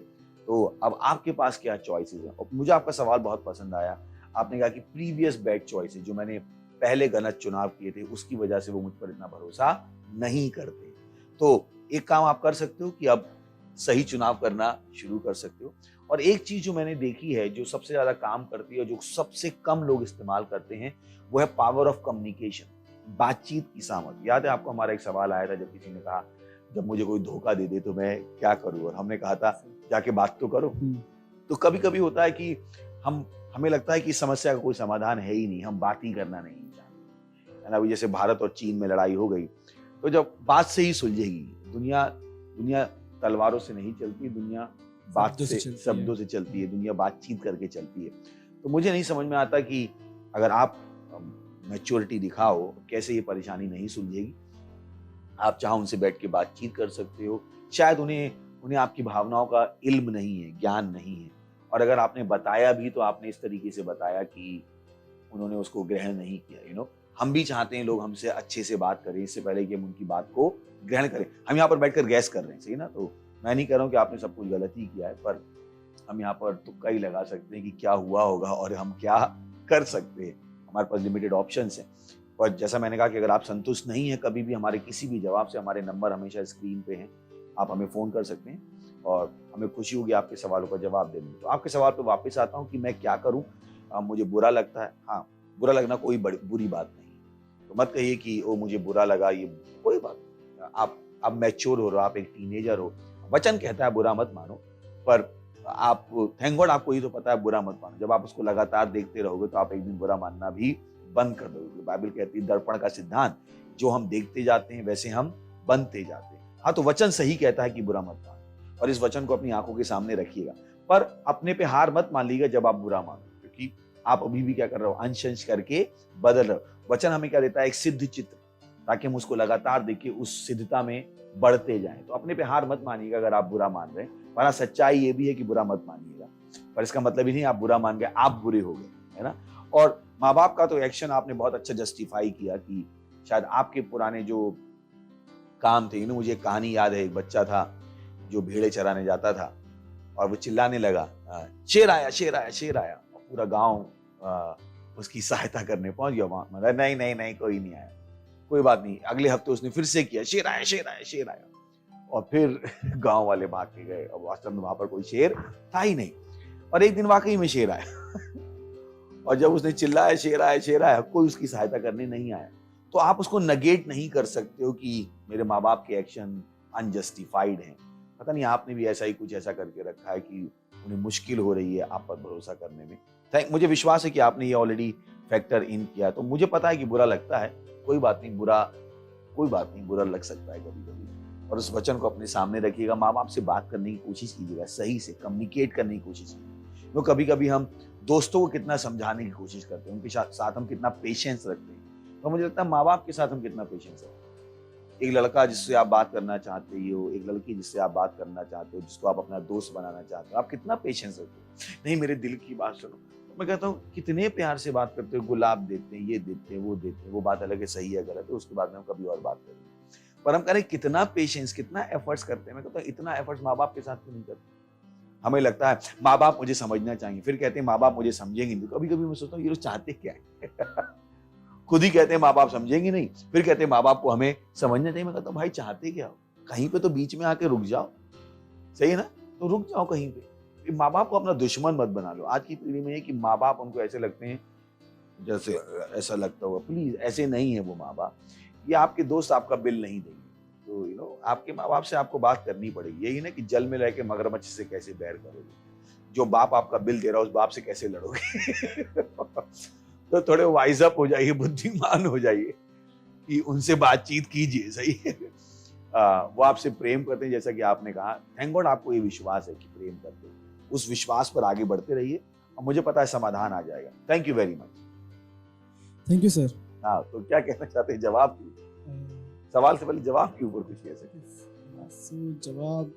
तो अब आपके पास क्या चॉइसेस हैं? और मुझे आपका सवाल बहुत पसंद आया। आपने कहा कि प्रीवियस बैड चॉइसेस, जो मैंने पहले गलत चुनाव किए थे, उसकी वजह से वो मुझ पर इतना भरोसा नहीं करते। तो एक काम आप कर सकते हो कि अब सही चुनाव करना शुरू कर सकते हो। और एक चीज जो मैंने देखी है, जो सबसे ज्यादा काम करती है और जो सबसे कम लोग इस्तेमाल करते हैं, वो है पावर ऑफ कम्युनिकेशन, बातचीत की सामर्थ्य। याद है आपको हमारा एक सवाल आया था जब किसी ने कहा जब मुझे कोई धोखा दे दे तो मैं क्या करूं, और हमने कहा था जाके बात तो करो। तो कभी कभी होता है कि हमें लगता है कि समस्या का कोई समाधान है ही नहीं, हम बात ही करना नहीं चाहते, है ना। अभी जैसे भारत और चीन में लड़ाई हो गई, तो जब बात से ही सुलझेगी, दुनिया तलवारों से नहीं चलती, दुनिया बात से, शब्दों से चलती है, दुनिया बातचीत करके चलती है। तो मुझे नहीं समझ में आता कि अगर आप मैच्योरिटी दिखाओ, कैसे ये परेशानी नहीं सुलझेगी। आप चाहो उनसे बैठ के बातचीत कर सकते हो, शायद उन्हें आपकी भावनाओं का इल्म नहीं है, ज्ञान नहीं है, और अगर आपने बताया भी तो आपने इस तरीके से बताया कि उन्होंने उसको ग्रहण नहीं किया। हम भी चाहते हैं लोग हमसे अच्छे से बात करें, इससे पहले कि हम उनकी बात को ग्रहण करें। हम यहाँ पर बैठकर गैस कर रहे हैं, सही ना। तो मैं नहीं कह रहा हूँ कि आपने सब कुछ गलत ही किया है, पर हम यहाँ पर तुक्का ही लगा सकते हैं कि क्या हुआ होगा और हम क्या कर सकते हैं। हमारे पास लिमिटेड ऑप्शंस हैं। और जैसा मैंने कहा कि अगर आप संतुष्ट नहीं है कभी भी हमारे किसी भी जवाब से, हमारे नंबर हमेशा स्क्रीन पे हैं, आप हमें फ़ोन कर सकते हैं और हमें खुशी होगी आपके सवालों का जवाब देने में। तो आपके सवाल पे वापस आता हूँ कि मैं क्या करूँ। मुझे बुरा लगता है, हाँ, बुरा लगना कोई बुरी बात नहीं, तो मत कहिए कि ओ मुझे बुरा लगा, ये कोई बात नहीं। आप मैच्योर हो रहे हो, आप एक टीनेजर हो। वचन कहता है बुरा मत मानो, पर आप थैंक गॉड आपको ये तो पता है बुरा मत मानो। जब आप उसको लगातार देखते रहोगे तो आप एक दिन बुरा मानना भी बंद कर दोगे। बाइबल कहती है दर्पण का सिद्धांत, जो हम देखते जाते हैं वैसे हम बनते जाते हैं। हाँ, तो वचन सही कहता है कि बुरा मत मानो, और इस वचन को अपनी आंखों के सामने रखिएगा। पर अपने पे हार मत मान लीजिएगा जब आप बुरा मानो, क्योंकि आप अभी भी क्या कर रहे हो, अंश करके बदल रहे हो। वचन हमें क्या देता है, एक सिद्ध चित्र, ताकि हम उसको लगातार देखिए, उस सिद्धता में बढ़ते जाएं। तो अपने पे हार मत मानिएगा अगर आप बुरा मान रहे हैं, वरना सच्चाई ये भी है कि बुरा मत मानिएगा, पर इसका मतलब ही नहीं आप बुरा मान गए, आप बुरे हो गए, है ना। और माँ बाप का तो एक्शन आपने बहुत अच्छा जस्टिफाई किया कि शायद आपके पुराने जो काम थे। मुझे एक कहानी याद है, एक बच्चा था जो भेड़े चराने जाता था और वो चिल्लाने लगा, शेर आया शेर आया शेर आया, और पूरा गांव उसकी सहायता करने पहुंच गया। वहां मतलब नहीं कोई नहीं आया, कोई बात नहीं। अगले हफ्ते उसने फिर से किया, शेर आया शेर आया शेर आया, और फिर गांव वाले भाग के गए। और वास्तव में वहां पर कोई शेर था ही नहीं, और एक दिन वाकई में शेर आया और जब उसने चिल्लाया शेर आया, कोई उसकी सहायता करने नहीं आया। तो आप उसको नगेट नहीं कर सकते हो कि मेरे माँ बाप के एक्शन अनजस्टिफाइड हैं। पता नहीं आपने भी ऐसा ही कुछ ऐसा करके रखा है कि उन्हें मुश्किल हो रही है आप पर भरोसा करने में। मुझे विश्वास है कि आपने ये ऑलरेडी फैक्टर इन किया। तो मुझे पता है कि बुरा लगता है, कोई बात नहीं, बुरा लग सकता है कभी कभी, और उस वचन को अपने सामने रखिएगा। माँ बाप से बात करने की कोशिश कीजिएगा, सही से कम्युनिकेट करने की कोशिश कीजिएगा। तो कभी कभी हम दोस्तों को कितना समझाने की कोशिश करते हैं, उनके साथ हम कितना पेशेंस रखते हैं, तो मुझे लगता है माँ बाप के साथ हम कितना पेशेंस रखते हैं। एक लड़का जिससे आप बात करना चाहते हो, एक लड़की जिससे आप बात करना चाहते हो, जिसको आप अपना दोस्त बनाना चाहते हो, आप कितना पेशेंस रखते हो। नहीं, मेरे दिल की बात सुनो। मैं कहता हूँ कितने प्यार से बात करते हो, गुलाब देते हैं, ये देते हैं, वो देते हैं, वो बात अलग है, सही है गलत है, उसके बाद में हम कभी और बात करेंगे। पर हम कह रहे हैं कितना पेशेंस, कितना एफर्ट्स करते हैं। मैं कहता हूँ इतना एफर्ट्स माँ बाप के साथ क्यों नहीं करते। हमें लगता है माँ बाप मुझे समझना चाहिए, फिर कहते हैं माँ बाप मुझे समझेंगे नहीं। कभी कभी मैं सोचता हूँ ये लोग चाहते क्या है खुद ही कहते हैं माँ बाप समझेंगे नहीं, फिर कहते हैं माँ बाप को हमें समझना चाहिए। मैं कहता हूँ भाई चाहते क्या हो, कहीं पे तो बीच में आके रुक जाओ, सही है ना। तो रुक जाओ कहीं पे, माँ बाप को अपना दुश्मन मत बना लो। आज की पीढ़ी में है कि माँ बाप उनको ऐसे लगते हैं, जैसे ऐसा लगता होगा, प्लीज ऐसे नहीं है वो माँ बाप। ये आपके दोस्त आपका बिल नहीं देंगे, तो आपके माँ बाप से आपको बात करनी पड़ेगी। यही ना कि जल में रह के मगरमच्छ से कैसे बैर करोगे, जो बाप आपका बिल दे रहा है उस बाप से कैसे लड़ोगे। तो थोड़े वाइज अप हो जाइए, बुद्धिमान हो जाइए कि उनसे बातचीत कीजिए, सही है। वो आपसे प्रेम करते हैं, जैसा कि आपने कहा। थैंक गॉड आपको ये विश्वास है कि प्रेम करते हैं। उस विश्वास पर आगे बढ़ते रहिए और मुझे पता है समाधान आ जाएगा। Thank you very much. Thank you sir. हाँ, तो क्या कहना चाहते हैं? जवाब सवाल से पहले जवाब के ऊपर कुछ कह सकते? जवाब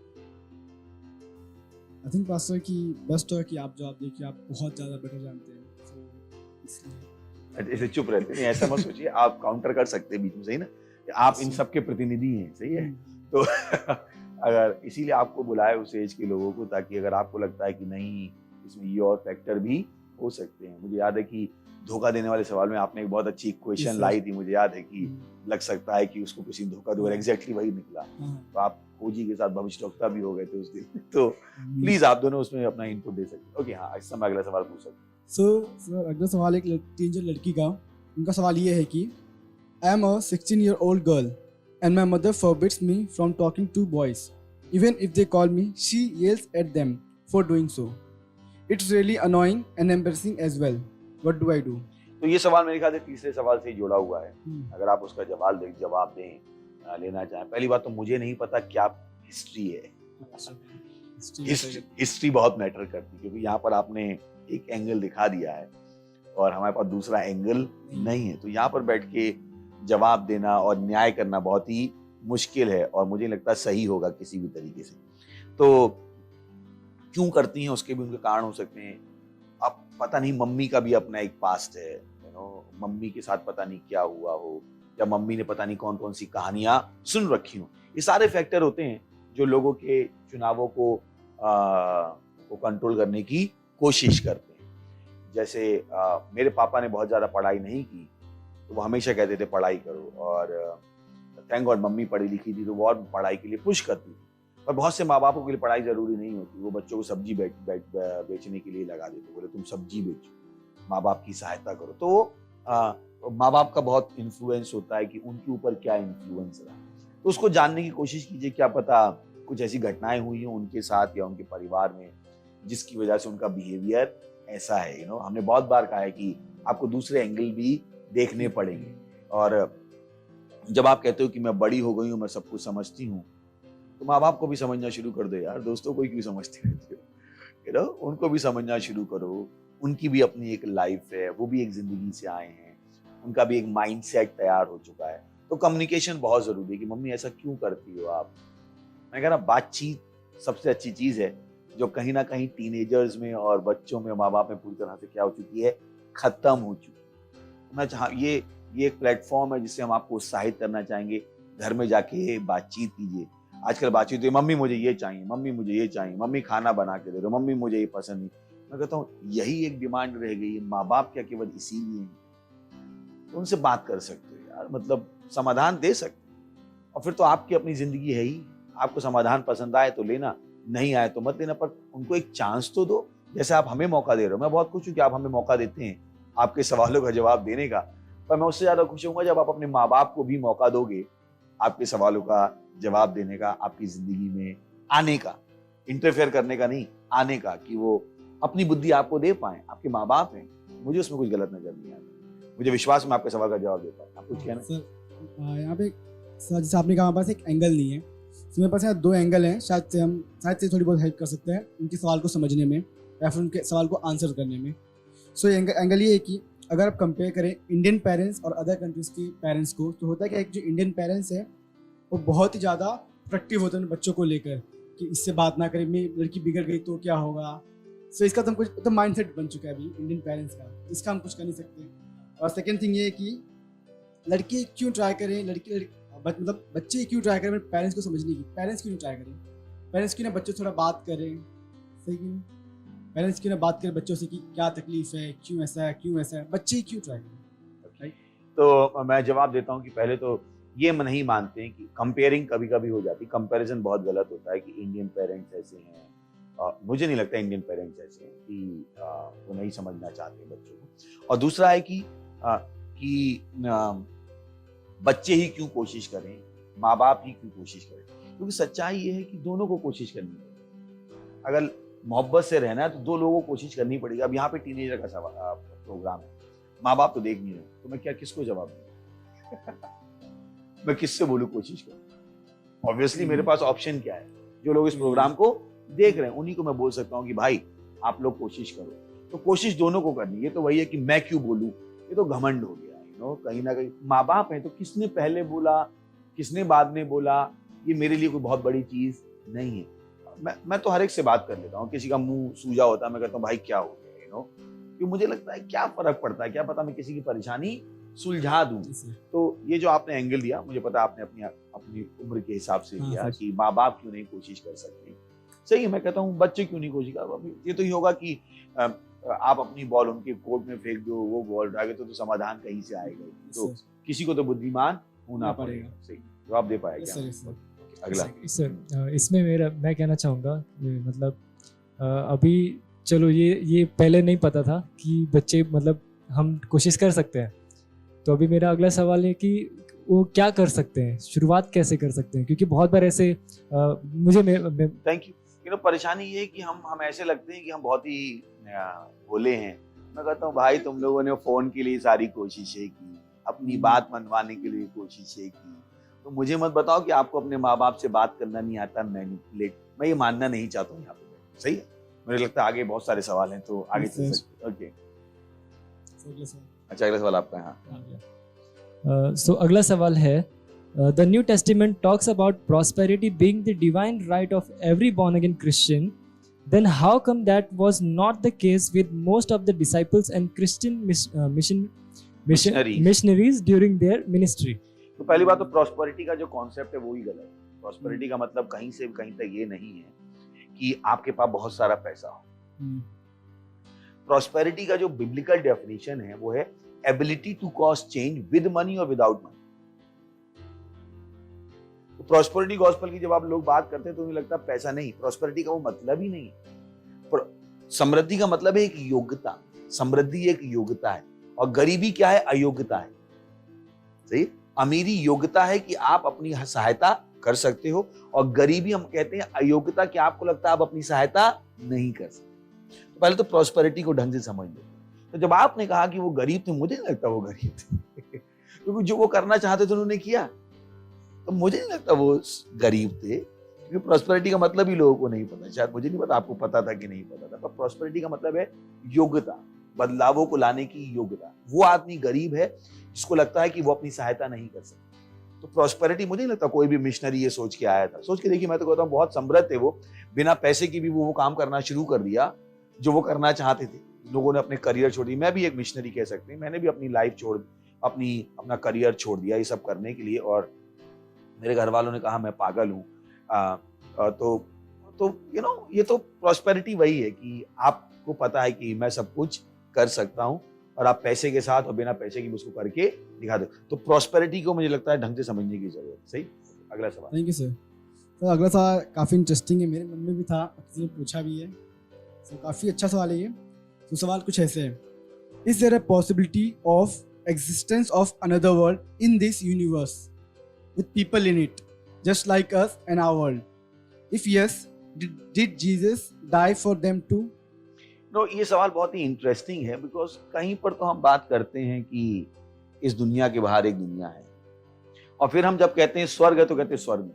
आई थिंक पास्टर की बेस्ट है कि आप जवाब देखिए, आप बहुत ज़्यादा बेटर जानते हैं, तो इसलिए ऐसे चुप रहते नहीं, ऐसा मत सोचिए। आप काउंटर कर सकते हैं बीच में, सही ना? आप इन सब के प्रतिनिधि हैं, सही है। तो अगर इसीलिए आपको बुलाया उस एज के लोगों को, ताकि अगर आपको लगता है कि नहीं इसमें ये और फैक्टर भी हो सकते हैं। मुझे याद है कि धोखा देने वाले सवाल में आपने एक बहुत अच्छी इक्वेशन लाई थी, मुझे याद है कि लग सकता है कि उसको किसी ने धोखा दो, एग्जैक्टली वही निकला। तो आप खोजी के साथ भविष्यवक्ता भी हो गए थे उस दिन। तो प्लीज आप दोनों उसमें अपना इनपुट दे सकते हैं। ओके, हाँ, इस समय अगला सवाल पूछ सकते हैं। सर अगला सवाल एक टीनेजर लड़की का। उनका सवाल ये है कि I am a 16-year-old girl and my mother forbids me from talking to boys. Even if they call me, she yells at them for doing so. It's really annoying and embarrassing as well. What do I do? तो ये सवाल मेरे ख्याल से तीसरे सवाल से ही जुड़ा हुआ है। अगर आप उसका जवाब दें, लेना चाहें। पहली बात तो मुझे नहीं पता क्या हिस्ट्री है। हिस्ट्री बहुत मैटर करती है, क्योंकि यहाँ पर आपने एक एंगल दिखा दिया है और हमारे पास दूसरा एंगल नहीं है। तो यहाँ पर बैठ के जवाब देना और न्याय करना बहुत ही मुश्किल है और मुझे लगता है सही होगा किसी भी तरीके से। तो क्यों करती हैं उसके भी उनके कारण हो सकते हैं। अब पता नहीं, मम्मी का भी अपना एक पास्ट है, मम्मी के साथ पता नहीं क्या हुआ हो, या मम्मी ने पता नहीं कौन कौन सी कहानियां सुन रखी हो। ये सारे फैक्टर होते हैं जो लोगों के चुनावों को कंट्रोल करने की कोशिश करते हैं। जैसे मेरे पापा ने बहुत ज्यादा पढ़ाई नहीं की, तो वो हमेशा कहते थे पढ़ाई करो, और थैंक गॉड मम्मी पढ़ी लिखी थी तो वो और पढ़ाई के लिए पुश करती थी। पर बहुत से माँ बापों के लिए पढ़ाई जरूरी नहीं होती। वो बच्चों को सब्जी बेचने के लिए लगा देते, बोले तुम सब्जी बेचो, माँ बाप की सहायता करो। तो माँ बाप का बहुत इन्फ्लुएंस होता है कि उनके ऊपर क्या इन्फ्लुएंस रहा, तो उसको जानने की कोशिश कीजिए। क्या पता कुछ ऐसी घटनाएं हुई हो उनके साथ या उनके परिवार में जिसकी वजह से उनका बिहेवियर ऐसा है। हमने बहुत बार कहा है कि आपको दूसरे एंगल भी देखने पड़ेंगे। और जब आप कहते हो कि मैं बड़ी हो गई हूँ, मैं सब कुछ समझती हूँ, तो माँ बाप को भी समझना शुरू कर दो यार। दोस्तों को क्यों समझते रहते हो? उनको भी समझना शुरू करो। उनकी भी अपनी एक लाइफ है, वो भी एक जिंदगी से आए हैं, उनका भी एक माइंडसेट तैयार हो चुका है। तो कम्युनिकेशन बहुत जरूरी है कि मम्मी ऐसा क्यों करती हो आप। मैं कह रहा बातचीत सबसे अच्छी चीज है, जो कहीं ना कहीं टीनेजर्स में और बच्चों में माँ बाप में पूरी तरह से क्या हो चुकी है, खत्म हो चुकी है। ये एक प्लेटफॉर्म है जिससे हम आपको उत्साहित करना चाहेंगे। घर में जाके बातचीत कीजिए। आजकल बातचीत है, मम्मी मुझे ये चाहिए, मम्मी मुझे ये चाहिए, मम्मी खाना बना के दे दो, मम्मी मुझे ये पसंद नहीं। मैं कहता हूँ यही एक डिमांड रह गई है। माँ बाप क्या केवल इसीलिए हैं? तो उनसे बात कर सकते हो यार, मतलब समाधान दे सकते हो। और फिर तो आपकी अपनी जिंदगी है ही। आपको समाधान पसंद आए तो लेना, नहीं आए तो मत लेना, पर उनको एक चांस तो दो। जैसे आप हमें मौका दे रहे हो, मैं बहुत खुश हूँ कि आप हमें मौका देते हैं आपके सवालों का जवाब देने का। पर मैं उससे ज्यादा खुश होऊंगा जब आप अपने माँ बाप को भी मौका दोगे आपके सवालों का जवाब देने का, आपकी जिंदगी में आने का, इंटरफेयर करने का नहीं, आने का, कि वो अपनी बुद्धि आपको दे पाए। आपके माँ बाप हैं, मुझे उसमें कुछ गलत नजर नहीं आता। मुझे विश्वास में आपके सवाल का जवाब दे पाए। आप कुछ कहना सर? यहाँ पे सर जैसे आपने कहा, हमारे पास एक एंगल नहीं है, तो मेरे पास यहाँ दो एंगल हैं। शायद से थोड़ी बहुत हेल्प कर सकते हैं उनके सवाल को समझने में या फिर उनके सवाल को आंसर करने में। सो एंगल ये है कि अगर आप कंपेयर करें इंडियन पेरेंट्स और अदर कंट्रीज के पेरेंट्स को, तो होता है कि एक जो इंडियन पेरेंट्स है वो बहुत ही ज़्यादा प्रोटेक्टिव होते हैं बच्चों को लेकर, कि इससे बात ना करें, मेरी लड़की बिगड़ गई तो क्या होगा। सो इसका तो कुछ तो माइंडसेट बन चुका है अभी इंडियन पेरेंट्स का, इसका हम कुछ कर नहीं सकते। और सेकेंड थिंग ये है कि लड़के क्यों ट्राई करें, मतलब बच्चे क्यों ट्राई करें पेरेंट्स को समझने की। पेरेंट्स क्यों ट्राई करें, पेरेंट्स क्यों ना बच्चों से थोड़ा बात करें, सही क्यों? पेरेंट्स क्यों ना बात करें बच्चों से कि क्या तकलीफ है, क्यों ऐसा है, बच्चे क्यों ट्राई करें। तो मैं जवाब देता हूँ कि पहले तो ये नहीं मानते हैं कि कंपेयरिंग कभी कभी हो जाती है। कंपैरिजन बहुत गलत होता है कि इंडियन पेरेंट्स ऐसे हैं मुझे नहीं लगता इंडियन पेरेंट्स ऐसे हैं कि वो नहीं समझना चाहते बच्चों को। और दूसरा है कि बच्चे ही क्यों कोशिश करें, माँ बाप ही क्यों कोशिश करें, क्योंकि सच्चाई ये है कि दोनों को कोशिश करनी है। अगर मोहब्बत से रहना है तो दो लोगों को कोशिश करनी पड़ेगी। अब यहाँ पे टीनेजर का सवाल प्रोग्राम है, माँ बाप तो देख नहीं रहे, तो मैं क्या किसको जवाब दूँ? मैं किससे बोलूँ कोशिश करूँ? ऑब्वियसली मेरे पास ऑप्शन क्या है? जो लोग इस प्रोग्राम को देख रहे हैं उन्हीं को मैं बोल सकता हूँ कि भाई आप लोग कोशिश करो। तो कोशिश दोनों को करनी है। तो वही है कि मैं क्यों बोलूँ, ये तो घमंड हो गया। कहीं ना कहीं माँ बाप है तो किसने पहले बोला किसने बाद में बोला, ये मेरे लिए कोई बहुत बड़ी चीज नहीं है। मैं तो हर एक से बात कर लेता हूँ। किसी का मुंह सूजा होता है मैं कहता हूँ भाई क्या हो गया, क्योंकि मुझे लगता है क्या फर्क पड़ता है, क्या पता मैं किसी की परेशानी सुलझा दूं। तो ये जो आपने एंगल दिया, मुझे पता आपने अपनी उम्र के हिसाब से दिया कि माँ बाप क्यों नहीं कोशिश कर सकते। सही है, मैं कहता हूँ बच्चे क्यों नहीं कोशिश कर। ये तो ही होगा कि आप अपनी बॉल उनके कोर्ट में फेंक दो, वो बॉल ड्रागे तो समाधान कहीं से आएगा। तो किसी को तो बुद्धिमान होना पड़ेगा। सही जवाब दे पाएगा। अगला सर, इसमें मैं कहना चाहूँगा, मतलब अभी चलो ये पहले नहीं पता था कि बच्चे मतलब हम कोशिश कर सकते हैं। तो अभी मेरा अगला सवाल है कि वो क्या कर सकते हैं, शुरुआत कैसे कर सकते हैं, क्योंकि बहुत बार ऐसे मुझे थैंक यू। परेशानी ये है कि हम ऐसे लगते हैं कि हम बहुत ही भोले हैं। मैं कहता हूँ भाई तुम लोगों ने फोन के लिए सारी कोशिशें की, अपनी बात मनवाने के लिए कोशिशें की, तो मुझे मत बताओ कि आपको अपने माँ बाप से बात करना नहीं आता, मैनिपुलेट। मैं ये मानना नहीं चाहता हूँ यहाँ पे। सही है, मुझे लगता है आगे बहुत सारे सवाल हैं तो आगे चल सकते। ओके, अच्छा अगला सवाल आपका। हाँ, सो अगला सवाल है, the New Testament talks about prosperity being the divine right of every born again Christian. Then how come that was not the case with most of the disciples and Christian missionaries during their ministry? तो पहली बात तो prosperity का जो concept है वो ही गलत है। प्रॉस्पेरिटी का मतलब कहीं से कहीं तक ये नहीं है कि आपके पास बहुत सारा पैसा हो। प्रॉस्पेरिटी का जो बिब्लिकल डेफिनेशन है वो है ability to cause change with money और विदाउट मनी। तो प्रॉस्पेरिटी गॉस्पेल की जब आप लोग बात करते हैं तो मुझे लगता है पैसा नहीं, प्रॉस्पेरिटी का वो मतलब ही नहीं है। समृद्धि का मतलब है एक योग्यता, समृद्धि एक योग्यता है और गरीबी क्या है? अयोग्यता है। सही, अमीरी योग्यता है कि आप अपनी सहायता कर सकते हो और गरीबी हम कहते हैं अयोग्यता कि आपको लगता है आप अपनी सहायता नहीं कर सकते। तो पहले तो प्रॉस्पेरिटी को ढंग से समझ लो। तो जब आपने कहा कि वो गरीब थे, मुझे नहीं लगता वो गरीब थे क्योंकि जो वो करना चाहते थे उन्होंने किया। तो मुझे नहीं लगता वो गरीब थे, क्योंकि प्रॉस्पेरिटी का मतलब ही लोगों को नहीं पता। शायद मुझे नहीं पता आपको पता था कि नहीं पता था, पर प्रॉस्पेरिटी का मतलब है योग्यता, बदलावों को लाने की योग्यता। वो आदमी गरीब है जिसको लगता है कि वो अपनी सहायता नहीं कर सकता। तो प्रॉस्पेरिटी मुझे नहीं लगता कोई भी मिशनरी ये सोच के आया था। सोच के देखिए, मैं तो कहता हूँ बहुत समृद्ध थे वो, बिना पैसे की भी वो काम करना शुरू कर दिया जो वो करना चाहते थे। लोगों ने अपने करियर छोड़ दिए। मैं भी एक मिशनरी कह सकते हैं, मैंने भी अपनी लाइफ अपना करियर छोड़ दिया ये सब करने के लिए। और मेरे घर वालों ने कहा मैं पागल हूँ। तो ये तो प्रॉस्पेरिटी वही है कि आपको पता है कि मैं सब कुछ कर सकता हूँ और आप पैसे के साथ और बिना पैसे की उसको करके दिखा दो। तो प्रॉस्पेरिटी को मुझे लगता है ढंग से समझने की जरूरत है। सही, अगला सवाल। Thank you sir. तो अगला सवाल काफ़ी इंटरेस्टिंग है, मेरे मन में भी था, किसी ने पूछा भी है। तो काफ़ी अच्छा सवाल है ये। तो सवाल कुछ ऐसे है, is there a possibility of existence of another world in this universe with people in it, just like us and our world? If yes, did Jesus die for them too? No, ये सवाल बहुत ही interesting है, because कहीं पर तो हम बात करते हैं कि इस दुनिया के बाहर एक दुनिया है और फिर हम जब कहते हैं स्वर्ग है तो कहते हैं स्वर्ग नहीं।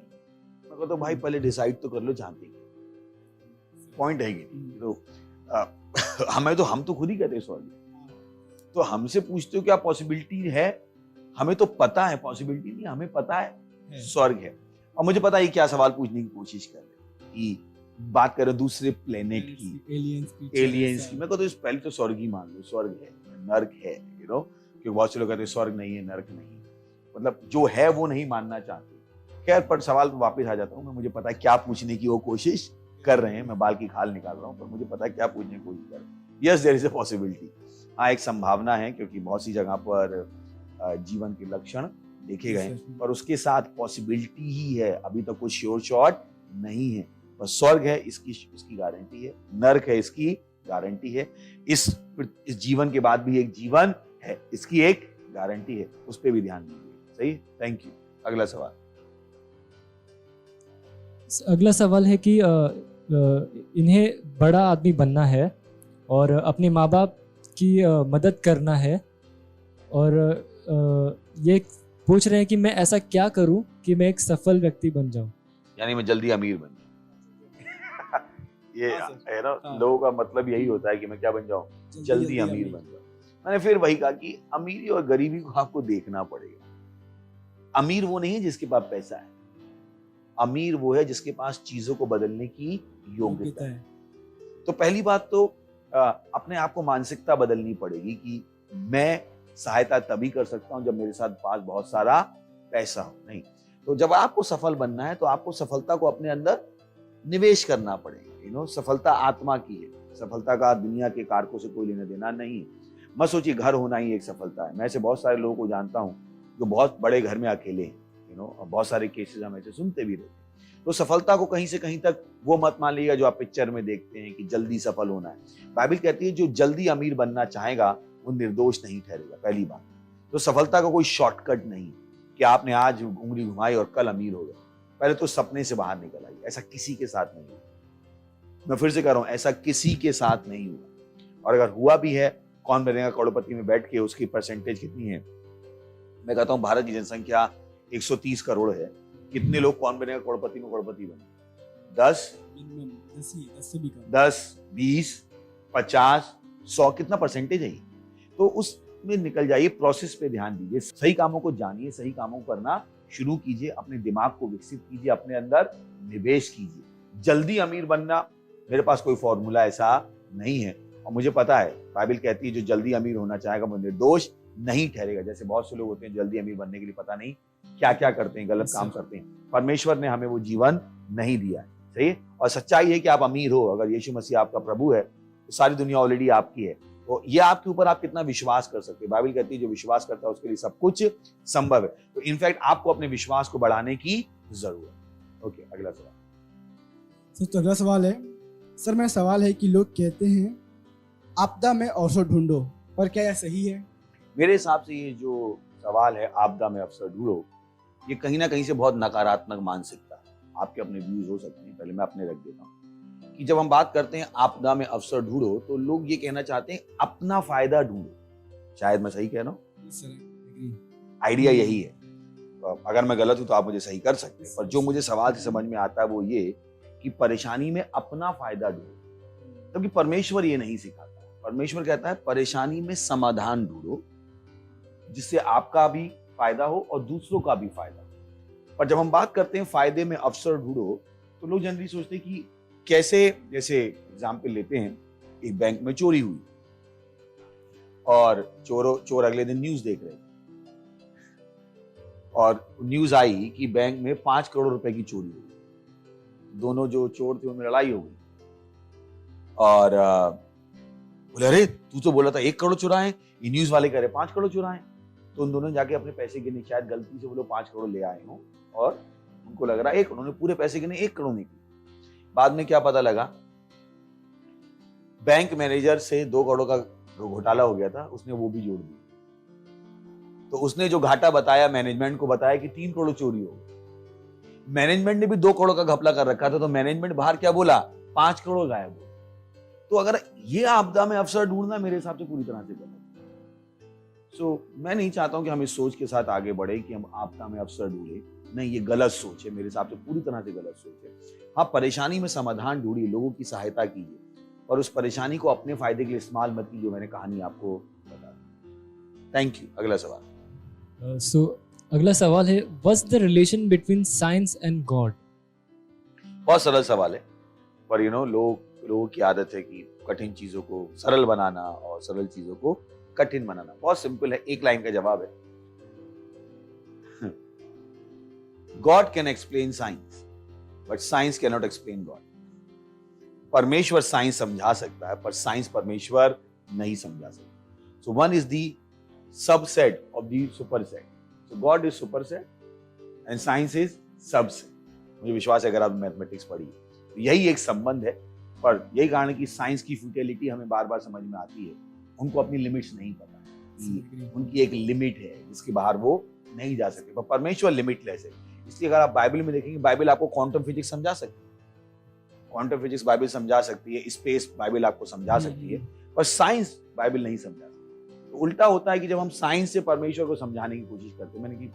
मैं कहता हूँ भाई पहले डिसाइड तो कर लो जहाँ पे पॉइंट है कि नहीं। तो हम तो खुद ही कहते हैं स्वर्ग, तो हमसे पूछते हो क्या पॉसिबिलिटी है? हमें तो पता है पॉसिबिलिटी नहीं, हमें पता है स्वर्ग है। और मुझे पता है क्या सवाल पूछने की कोशिश कर रहे हैं कि बात करें दूसरे प्लेनेट की, एलियंस की। मैं कहता हूँ पहले तो स्वर्ग ही मान लो, स्वर्ग है, नर्क है, क्योंकि बहुत से लोग कहते हैं स्वर्ग नहीं है, नर्क नहीं है, मतलब जो है वो नहीं मानना चाहते। खैर, पर सवाल पर वापस आ जाता हूँ मैं। मुझे पता है क्या पूछने की वो कोशिश कर रहे हैं, मैं बाल की खाल निकाल रहा हूँ, पर मुझे पता है क्या पूछने की कोशिश कर रहे हैं। Yes, there is a possibility. हाँ, एक संभावना है, क्योंकि बहुत सी जगह पर जीवन के लक्षण देखे गए, पर उसके साथ पॉसिबिलिटी ही है, अभी तक कुछ श्योर शॉट नहीं है। बस स्वर्ग है इसकी गारंटी है, नरक है इसकी गारंटी है, इस जीवन के बाद भी एक जीवन है इसकी एक गारंटी है, उस पर भी ध्यान दीजिए। सही, थैंक यू। अगला सवाल। अगला सवाल है कि इन्हें बड़ा आदमी बनना है और अपने माँ बाप की मदद करना है, और ये पूछ रहे हैं कि मैं ऐसा क्या करूं कि मैं एक सफल व्यक्ति बन जाऊं। यानी मैं जल्दी अमीर बन जाऊं। ये है ना, लोगों का मतलब यही होता है कि मैं क्या बन जाऊं, जल्दी अमीर बन जाऊं। मैंने फिर वही कहा कि अमीरी और गरीबी को आपको देखना पड़ेगा। अमीर वो नहीं है जिसके पास पैसा है, अमीर वो है जिसके पास चीजों को बदलने की योग्यता है। तो पहली बात तो अपने आप को मानसिकता बदलनी पड़ेगी कि मैं सहायता तभी कर सकता हूं जब मेरे साथ पास बहुत सारा पैसा हो। नहीं, तो जब आपको सफल बनना है तो आपको सफलता को अपने अंदर निवेश करना पड़ेगा। सफलता आत्मा की है, सफलता का दुनिया के कारकों से कोई लेना देना नहीं है। मत सोचिए घर होना ही एक सफलता है। मैं ऐसे बहुत सारे लोगों को जानता हूं जो बहुत बड़े घर में अकेले हैं, बहुत सारे केसेस हम ऐसे सुनते भी रहते हैं। तो सफलता को कहीं से कहीं तक वो मत मान लीजिएगा जो आप पिक्चर में देखते हैं कि जल्दी सफल होना है। बाइबल कहती है जो जल्दी अमीर बनना चाहेगा वो निर्दोष नहीं ठहरेगा। पहली बात तो सफलता का कोई शॉर्टकट नहीं कि आपने आज उंगली घुमाई और कल अमीर हो गए। पहले तो सपने से बाहर निकल आइए, ऐसा किसी के साथ नहीं हुआ। मैं फिर से कह रहा हूं, ऐसा किसी के साथ नहीं हुआ, और अगर हुआ भी है, कौन बनेगा करोड़पति में बैठ के उसकी परसेंटेज कितनी है। मैं कहता हूं भारत की जनसंख्या 130 करोड़ है, कितने लोग कौन बनेगा करोड़पति में करोड़पति बने? 10, 20, 50, 100, कितना परसेंटेज है? तो उसमें निकल जाइए, प्रोसेस पे ध्यान दीजिए, सही कामों को जानिए, सही कामों को करना शुरू कीजिए, अपने दिमाग को विकसित कीजिए, अपने अंदर निवेश कीजिए। जल्दी अमीर बनना, मेरे पास कोई फॉर्मूला ऐसा नहीं है, और मुझे पता है बाइबल कहती है जो जल्दी अमीर होना चाहेगा वो निर्दोष नहीं ठहरेगा। जैसे बहुत से लोग होते हैं जल्दी अमीर बनने के लिए पता नहीं क्या क्या करते हैं, गलत काम करते हैं। परमेश्वर ने हमें वो जीवन नहीं दिया है। सही है, और सच्चाई है कि आप अमीर हो, अगर यीशु मसीह आपका प्रभु है तो सारी दुनिया ऑलरेडी आपकी है। तो ये आपके ऊपर आप कितना विश्वास कर सकते हैं। बाइबल कहती है जो विश्वास करता है उसके लिए सब कुछ संभव है। तो इनफैक्ट आपको अपने विश्वास को बढ़ाने की जरूरत है। ओके, अगला सवाल। सर तो अगला सवाल है, सर मेरा सवाल है कि लोग कहते हैं आपदा में अवसर ढूंढो, पर क्या यह सही है? मेरे हिसाब से ये जो सवाल है आपदा में अवसर ढूंढो, ये कहीं ना कहीं से बहुत नकारात्मक मानसिकता है। आपके अपने व्यूज हो सकते हैं, पहले मैं अपने रख देता हूँ कि जब हम बात करते हैं आपदा में अवसर ढूंढो तो लोग ये कहना चाहते हैं अपना फायदा ढूंढो। शायद मैं सही कह रहा हूँ, आइडिया यही है। तो अगर मैं गलत हूं तो आप मुझे सही कर सकते हैं, पर जो मुझे सवाल से समझ में आता है वो ये कि परेशानी में अपना फायदा ढूंढो, क्योंकि परमेश्वर ये नहीं सिखाता। परमेश्वर कहता है परेशानी में समाधान ढूंढो जिससे आपका भी फायदा हो और दूसरों का भी फायदा हो। पर जब हम बात करते हैं फायदे में अवसर ढूंढो तो लोग जनरली सोचते हैं कि कैसे, जैसे एग्जाम्पल लेते हैं, एक बैंक में चोरी हुई और चोर अगले दिन न्यूज देख रहे और न्यूज आई कि बैंक में 5 करोड़ रुपए की चोरी हो गई। दोनों जो चोर थे उनमें लड़ाई हो गई और बोले अरे तू तो बोला था 1 करोड़ चुराए, ये न्यूज वाले कह रहे 5 करोड़ चुराए। तो उन दोनों जाके अपने पैसे गिने, शायद गलती से वो लोग 5 करोड़ ले आए हों और उनको लग रहा है उन्होंने पूरे पैसे गिने 1 करोड़ निकले। बाद में क्या पता लगा, बैंक मैनेजर से 2 करोड़ का घोटाला हो गया था, उसने वो भी जोड़ दिया। तो उसने जो घाटा बताया मैनेजमेंट को बताया कि 3 करोड़ चोरी हो गई। मैनेजमेंट ने भी 2 करोड़ का घपला कर रखा था, तो मैनेजमेंट बाहर क्या बोला, 5 करोड़ गायब हो। तो अगर ये आपदा में अवसर ढूंढना मेरे हिसाब से पूरी तरह से गलत है। मैं नहीं चाहता हूं कि हम इस सोच के साथ आगे बढ़े कि हम आपदा में अवसर ढूंढे। नहीं, ये गलत सोच है, मेरे हिसाब से पूरी तरह से गलत सोच है। हाँ, परेशानी में समाधान ढूंढिए, लोगों की सहायता कीजिए, और उस परेशानी को अपने फायदे के लिए इस्तेमाल मत कीजिए। मैंने कहानी आपको बता दी। Thank you. अगला सवाल। अगला सवाल है, what's the relation between science and God? बहुत सरल सवाल है, पर लोगों की आदत है कि कठिन चीजों को सरल बनाना और सरल चीजों को कठिन बनाना। बहुत सिंपल है, एक लाइन का जवाब है, God can explain science but science can not explain God. परमेश्वर साइंस समझा सकता है पर साइंस परमेश्वर नहीं समझा सकता। So one is the subset of the superset. So God is superset and science is subset. मुझे विश्वास है अगर आप मैथमेटिक्स पढ़ी यही एक संबंध है। पर यही कारण है कि साइंस की फ्यूटिलिटी हमें बार बार समझ में आती है। उनको अपनी लिमिट्स नहीं पता है, उनकी एक लिमिट है जिसके बाहर वो नहीं जा सकते, पर परमेश्वर लिमिटलेस है। इसलिए अगर आप बाइबल में देखेंगे, बाइबल आपको क्वांटम फिजिक्स समझा सकती है, क्वांटम फिजिक्स बाइबल समझा सकती है, स्पेस बाइबल आपको समझा सकती है, पर साइंस बाइबल नहीं समझा सकती। तो उल्टा होता है कि जब हम साइंस से परमेश्वर को समझाने की कोशिश करते हैं, मैंने कि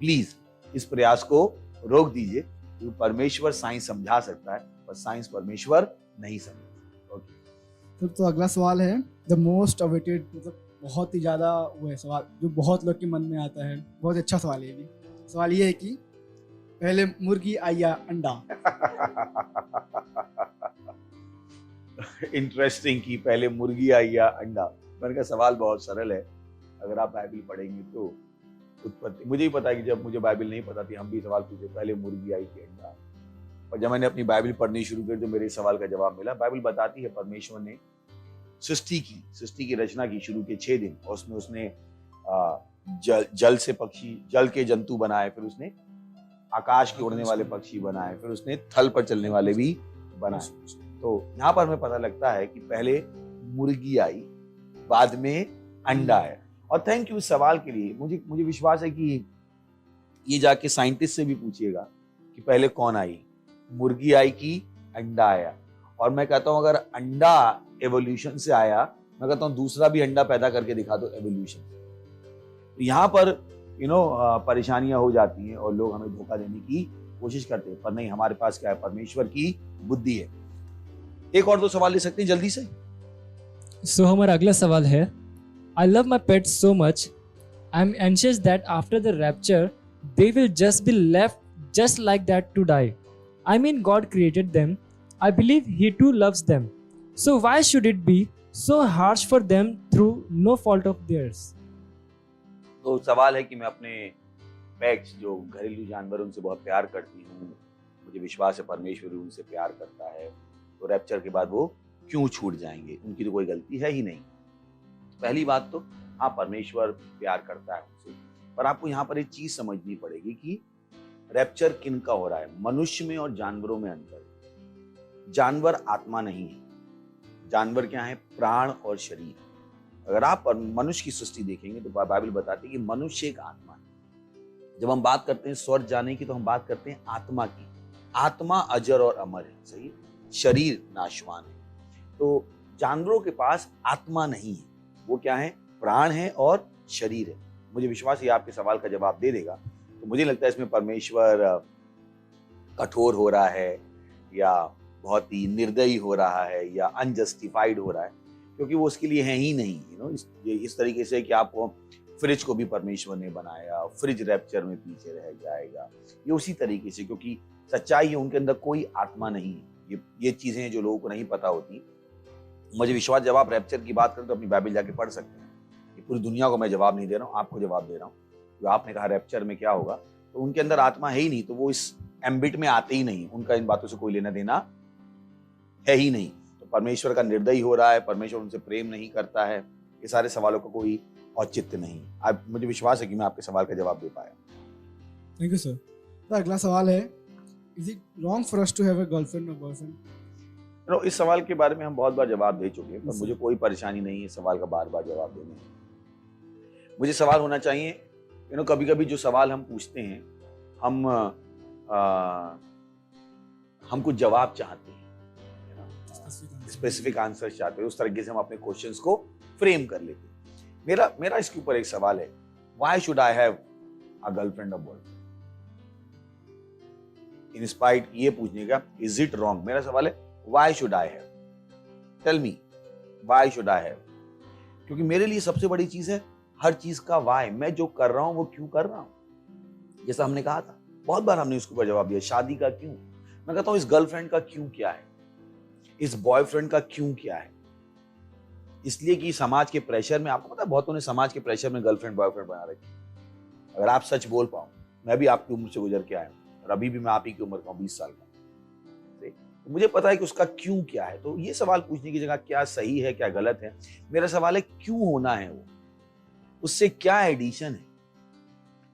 प्लीज इस प्रयास को रोक दीजिए, क्योंकि परमेश्वर साइंस समझा सकता है पर साइंस परमेश्वर नहीं समझा। ओके, तो अगला सवाल है द मोस्ट अवेटेड, मतलब बहुत ही ज़्यादा वो है सवाल जो बहुत लोग के मन में आता है। बहुत अच्छा सवाल है ये भी। सवाल ये है कि पहले मुर्गी आई या अंडा? इंटरेस्टिंग कि पहले मुर्गी आई या अंडा। मैंने कहा सवाल बहुत सरल है, अगर आप बाइबल पढ़ेंगे तो उत्पत्ति, मुझे ही पता है कि जब मुझे बाइबल नहीं पता थी हम भी सवाल पूछे पहले मुर्गी आई कि अंडा। और जब मैंने अपनी बाइबल पढ़नी शुरू की तो मेरे इस सवाल का जवाब मिला। बाइबल बताती है परमेश्वर ने सृष्टि की रचना की शुरू के 6 दिन, और उसमें उसने जल से पक्षी, जल के जंतु बनाए, फिर उसने आकाश के उड़ने वाले पक्षी बनाए, फिर उसने थल पर चलने वाले भी बनाए। तो यहाँ पर हमें पता लगता है कि पहले मुर्गी आई, बाद में अंडा आया। और थैंक यू इस सवाल के लिए। मुझे विश्वास है कि ये जाके साइंटिस्ट से भी पूछिएगा कि पहले कौन आई, मुर्गी आई कि अंडा आया। और मैं कहता हूं अगर अंडा एवोल्यूशन से आया, मैं कहता हूं दूसरा भी अंडा पैदा करके दिखा दो एवोल्यूशन। तो यहाँ पर परेशानियां हो जाती हैं और लोग हमें धोखा देने की कोशिश करते हैं, पर नहीं, हमारे पास क्या है, परमेश्वर की बुद्धि है। एक और 2 सवाल ले सकते हैं जल्दी से। सो हमारा अगला सवाल है, I love my pets so much. I'm anxious that after the rapture, they will just be left just like that to die. I mean, God created them. I believe He too loves them. So why should it be so harsh for them through no fault of theirs? तो सवाल है कि मैं अपने pets, जो घरेलू जानवर, उनसे बहुत प्यार करती हूँ, मुझे विश्वास है परमेश्वर भी उनसे प्यार करता है, तो रैप्चर के बाद वो क्यों छूट जाएंगे? उनकी तो कोई गलती है ही नहीं। पहली बात तो हाँ, परमेश्वर प्यार करता है उनसे, पर आपको यहाँ पर एक चीज समझनी पड़ेगी कि रैप्चर किन का हो रहा है। मनुष्य में और जानवरों में अंतर है। जानवर आत्मा नहीं है, जानवर क्या है, प्राण और शरीर। अगर आप मनुष्य की सृष्टि देखेंगे तो बाइबल बताती है कि मनुष्य एक आत्मा है। जब हम बात करते हैं स्वर्ग जाने की तो हम बात करते हैं आत्मा की। आत्मा अजर और अमर है, सही है, शरीर नाशवान है। तो जानवरों के पास आत्मा नहीं है, वो क्या है, प्राण है और शरीर है। मुझे विश्वास है आपके सवाल का जवाब दे देगा। तो मुझे लगता है इसमें परमेश्वर कठोर हो रहा है या बहुत ही निर्दयी हो रहा है या अनजस्टिफाइड हो रहा है, क्योंकि वो उसके लिए है ही नहीं। इस तरीके से कि आपको फ्रिज को भी परमेश्वर ने बनाया, फ्रिज रैप्चर में पीछे रह जाएगा, ये उसी तरीके से, क्योंकि सच्चाई है उनके अंदर कोई आत्मा नहीं है। ये चीजें हैं जो लोगों को नहीं पता होती। मुझे विश्वास, जब आप रैप्चर की बात करें तो अपनी बाइबल जाके पढ़ सकते हैं। ये पूरी दुनिया को मैं जवाब नहीं दे रहा हूँ, आपको जवाब दे रहा हूँ। जो आपने कहा रैप्चर में क्या होगा, तो उनके अंदर आत्मा है ही नहीं, तो वो इस एम्बिट में आते ही नहीं, उनका इन बातों से कोई लेना देना है ही नहीं। तो परमेश्वर का निर्दयी हो रहा है, परमेश्वर उनसे प्रेम नहीं करता है, ये सारे सवालों का कोई औचित्य नहीं। अब मुझे विश्वास है कि मैं आपके सवाल का जवाब दे पाया। Thank you sir. तो अगला सवाल है, is it wrong for us to have a girlfriend और बॉयफ्रेंड? इस सवाल के बारे में हम बहुत बार जवाब दे चुके हैं, पर मुझे कोई परेशानी नहीं है इस सवाल का बार बार जवाब देने में। मुझे सवाल होना चाहिए, कभी कभी जो सवाल हम पूछते हैं, हम कुछ जवाब चाहते हैं, स्पेसिफिक आंसर चाहते हैं, उस तरीके से हम अपने क्वेश्चंस को फ्रेम कर लेते हैं। मेरा इसके ऊपर एक सवाल है, why should I have a girlfriend और बॉयफ्रेंड? इन स्पाइट ये पूछने का, इज इट रॉन्ग? मेरा सवाल है, why should I have? Tell me, why should I have? क्योंकि मेरे लिए सबसे बड़ी चीज है हर चीज का व्हाई। मैं जो कर रहा हूं वो क्यों कर रहा हूं। जैसा हमने कहा था, बहुत बार हमने उसके ऊपर जवाब दिया, शादी का क्यों। मैं कहता हूं इस गर्लफ्रेंड का क्यों क्या है, इस बॉयफ्रेंड का क्यों क्या है। इसलिए कि समाज के प्रेशर में, आपको पता है बहुतों ने समाज के प्रेशर में गर्लफ्रेंड बॉयफ्रेंड बना रखी। अगर आप सच बोल पाओ, मैं भी आपकी उम्र से गुजर के आया हूं और अभी भी मैं आप ही की उम्र का हूं, 20 साल का। तो मुझे पता है कि उसका क्यों क्या है। तो ये सवाल पूछने की जगह क्या सही है क्या गलत है, मेरा सवाल है क्यों होना है वो, उससे क्या एडिशन है,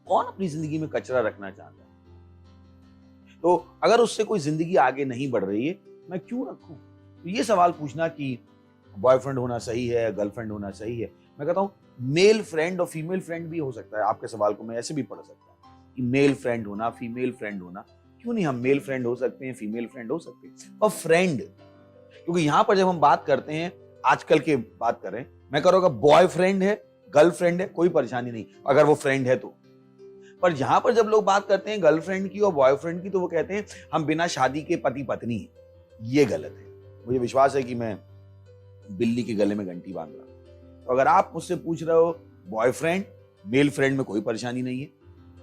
कौन अपनी जिंदगी में कचरा रखना चाहता है। तो अगर उससे कोई जिंदगी आगे नहीं बढ़ रही है मैं क्यों रखूं? तो ये सवाल पूछना कि बॉयफ्रेंड होना सही है या गर्लफ्रेंड होना सही है, मैं कहता हूँ मेल फ्रेंड और फीमेल फ्रेंड भी हो सकता है। आपके सवाल को मैं ऐसे भी पढ़ सकता हूँ कि मेल फ्रेंड होना, फीमेल फ्रेंड होना, क्यों नहीं हम मेल फ्रेंड हो सकते हैं, फीमेल फ्रेंड हो सकते हैं, और फ्रेंड, क्योंकि यहां पर जब हम बात करते हैं आजकल के बात करें, मैं करूँगा बॉयफ्रेंड है, गर्लफ्रेंड है, कोई परेशानी नहीं अगर वो फ्रेंड है तो। पर यहां पर जब लोग बात करते हैं गर्लफ्रेंड की और बॉयफ्रेंड की, तो वो कहते हैं हम बिना शादी के पति पत्नी हैं। ये गलत है। मुझे विश्वास है कि मैं बिल्ली के गले में घंटी बांध रहा हूं। तो अगर आप मुझसे पूछ रहे हो बॉयफ्रेंड मेल फ्रेंड में कोई परेशानी नहीं है,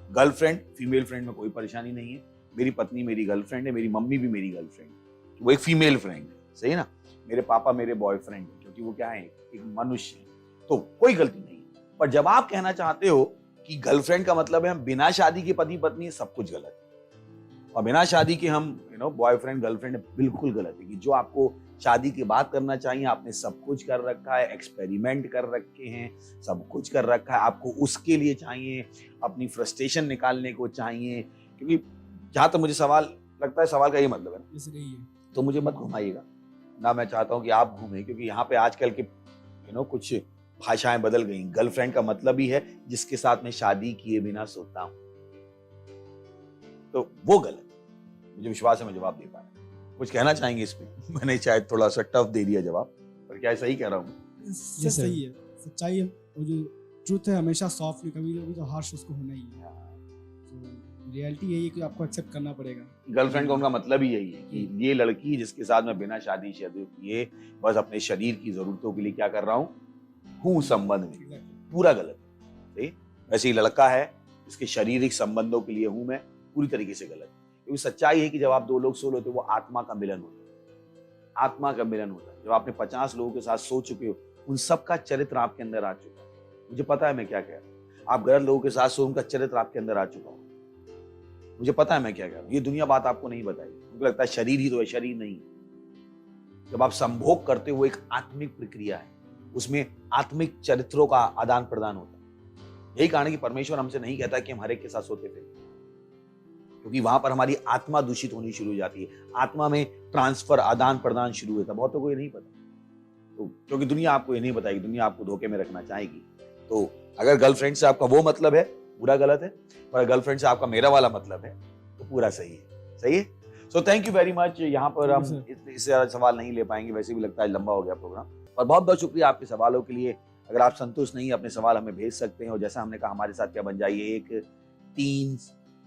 गर्लफ्रेंड फीमेल फ्रेंड में कोई परेशानी नहीं है, मेरी पत्नी मेरी गर्लफ्रेंड है, मेरी मम्मी भी मेरी गर्लफ्रेंड है, वो एक फीमेल फ्रेंड है, सही है ना। मेरे पापा मेरे बॉयफ्रेंड है, क्योंकि वो क्या है, एक मनुष्य है, तो कोई गलती नहीं है। पर जब आप कहना चाहते हो कि गर्लफ्रेंड का मतलब है हम बिना शादी के पति पत्नी है, सब कुछ गलत है। और बिना शादी के हम बॉयफ्रेंड गर्लफ्रेंड है, बिल्कुल गलत है। कि जो आपको शादी के बाद करना चाहिए आपने सब कुछ कर रखा है, एक्सपेरिमेंट कर रखे हैं, सब कुछ कर रखा है, आपको उसके लिए चाहिए, अपनी फ्रस्ट्रेशन निकालने को चाहिए। क्योंकि जहां तक मुझे सवाल लगता है, सवाल का ये मतलब है ना, जैसे रही है तो मुझे मत घुमाइएगा ना, मैं चाहता हूं कि आप घूमें, क्योंकि यहाँ पे आजकल के कुछ भाषाएं बदल गई। गर्लफ्रेंड का मतलब ही है जिसके साथ मैं शादी किए बिना सोता हूं, तो वो गलत। मुझे विश्वास है मैं जवाब दे पाया। कुछ कहना चाहेंगे इस पे? मैंने शायद थोड़ा सा टफ दे दिया जवाब, पर क्या सही कह रहा हूँ? सही है, सच्चाई है, वो जो ट्रूथ है हमेशा सॉफ्ट, कभी कभी तो हार्श उसको होना ही है। तो रियलिटी यही है कि आपको एक्सेप्ट करना पड़ेगा। गर्लफ्रेंड का उनका मतलब ही यही है कि ये लड़की जिसके साथ मैं बिना शादी किए बस अपने शरीर की जरूरतों के लिए क्या कर रहा हूँ संबंध में, पूरा गलत है। वैसे ही लड़का है जिसके शारीरिक संबंधों के लिए हूं मैं, पूरी तरीके से गलत। क्योंकि सच्चाई है कि जब आप दो लोग सो लेते हो वो आत्मा का मिलन होता है, आत्मा का मिलन होता है। जब आपने 50 लोगों के साथ सो चुके हो, उन सबका चरित्र आपके अंदर आ चुका है। मुझे पता है मैं क्या कह रहा हूँ। आप गलत लोगों के साथ सो, उनका चरित्र आपके अंदर आ चुका हो। मुझे पता है मैं क्या कह रहा हूँ। ये दुनिया बात आपको नहीं बताई, मुझे लगता है शरीर ही तो है, शरीर नहीं। जब आप संभोग करते हो वो एक आत्मिक प्रक्रिया है, उसमें आत्मिक चरित्रों का आदान प्रदान होता है। यही कारण है कि परमेश्वर हमसे नहीं कहता कि हम हर एक के साथ सोते फिर, क्योंकि वहां पर हमारी आत्मा दूषित होनी शुरू हो जाती है, आत्मा में ट्रांसफर आदान प्रदान शुरू होता है। बहुतों को ये नहीं पता, तो क्योंकि दुनिया आपको ये नहीं बताएगी, दुनिया आपको धोखे में रखना चाहेगी। तो अगर गर्लफ्रेंड से आपका वो मतलब है पूरा गलत है, पर गर्लफ्रेंड से आपका मेरा वाला मतलब है तो पूरा सही है। सही है। So thank you very much. यहाँ पर हम इससे ज्यादा सवाल नहीं ले पाएंगे, वैसे भी लगता है लंबा हो गया प्रोग्राम, और बहुत बहुत शुक्रिया आपके सवालों के लिए। अगर आप संतुष्ट नहीं अपने सवाल हमें भेज सकते हैं, और जैसा हमने कहा हमारे साथ क्या बन जाइए, एक टीम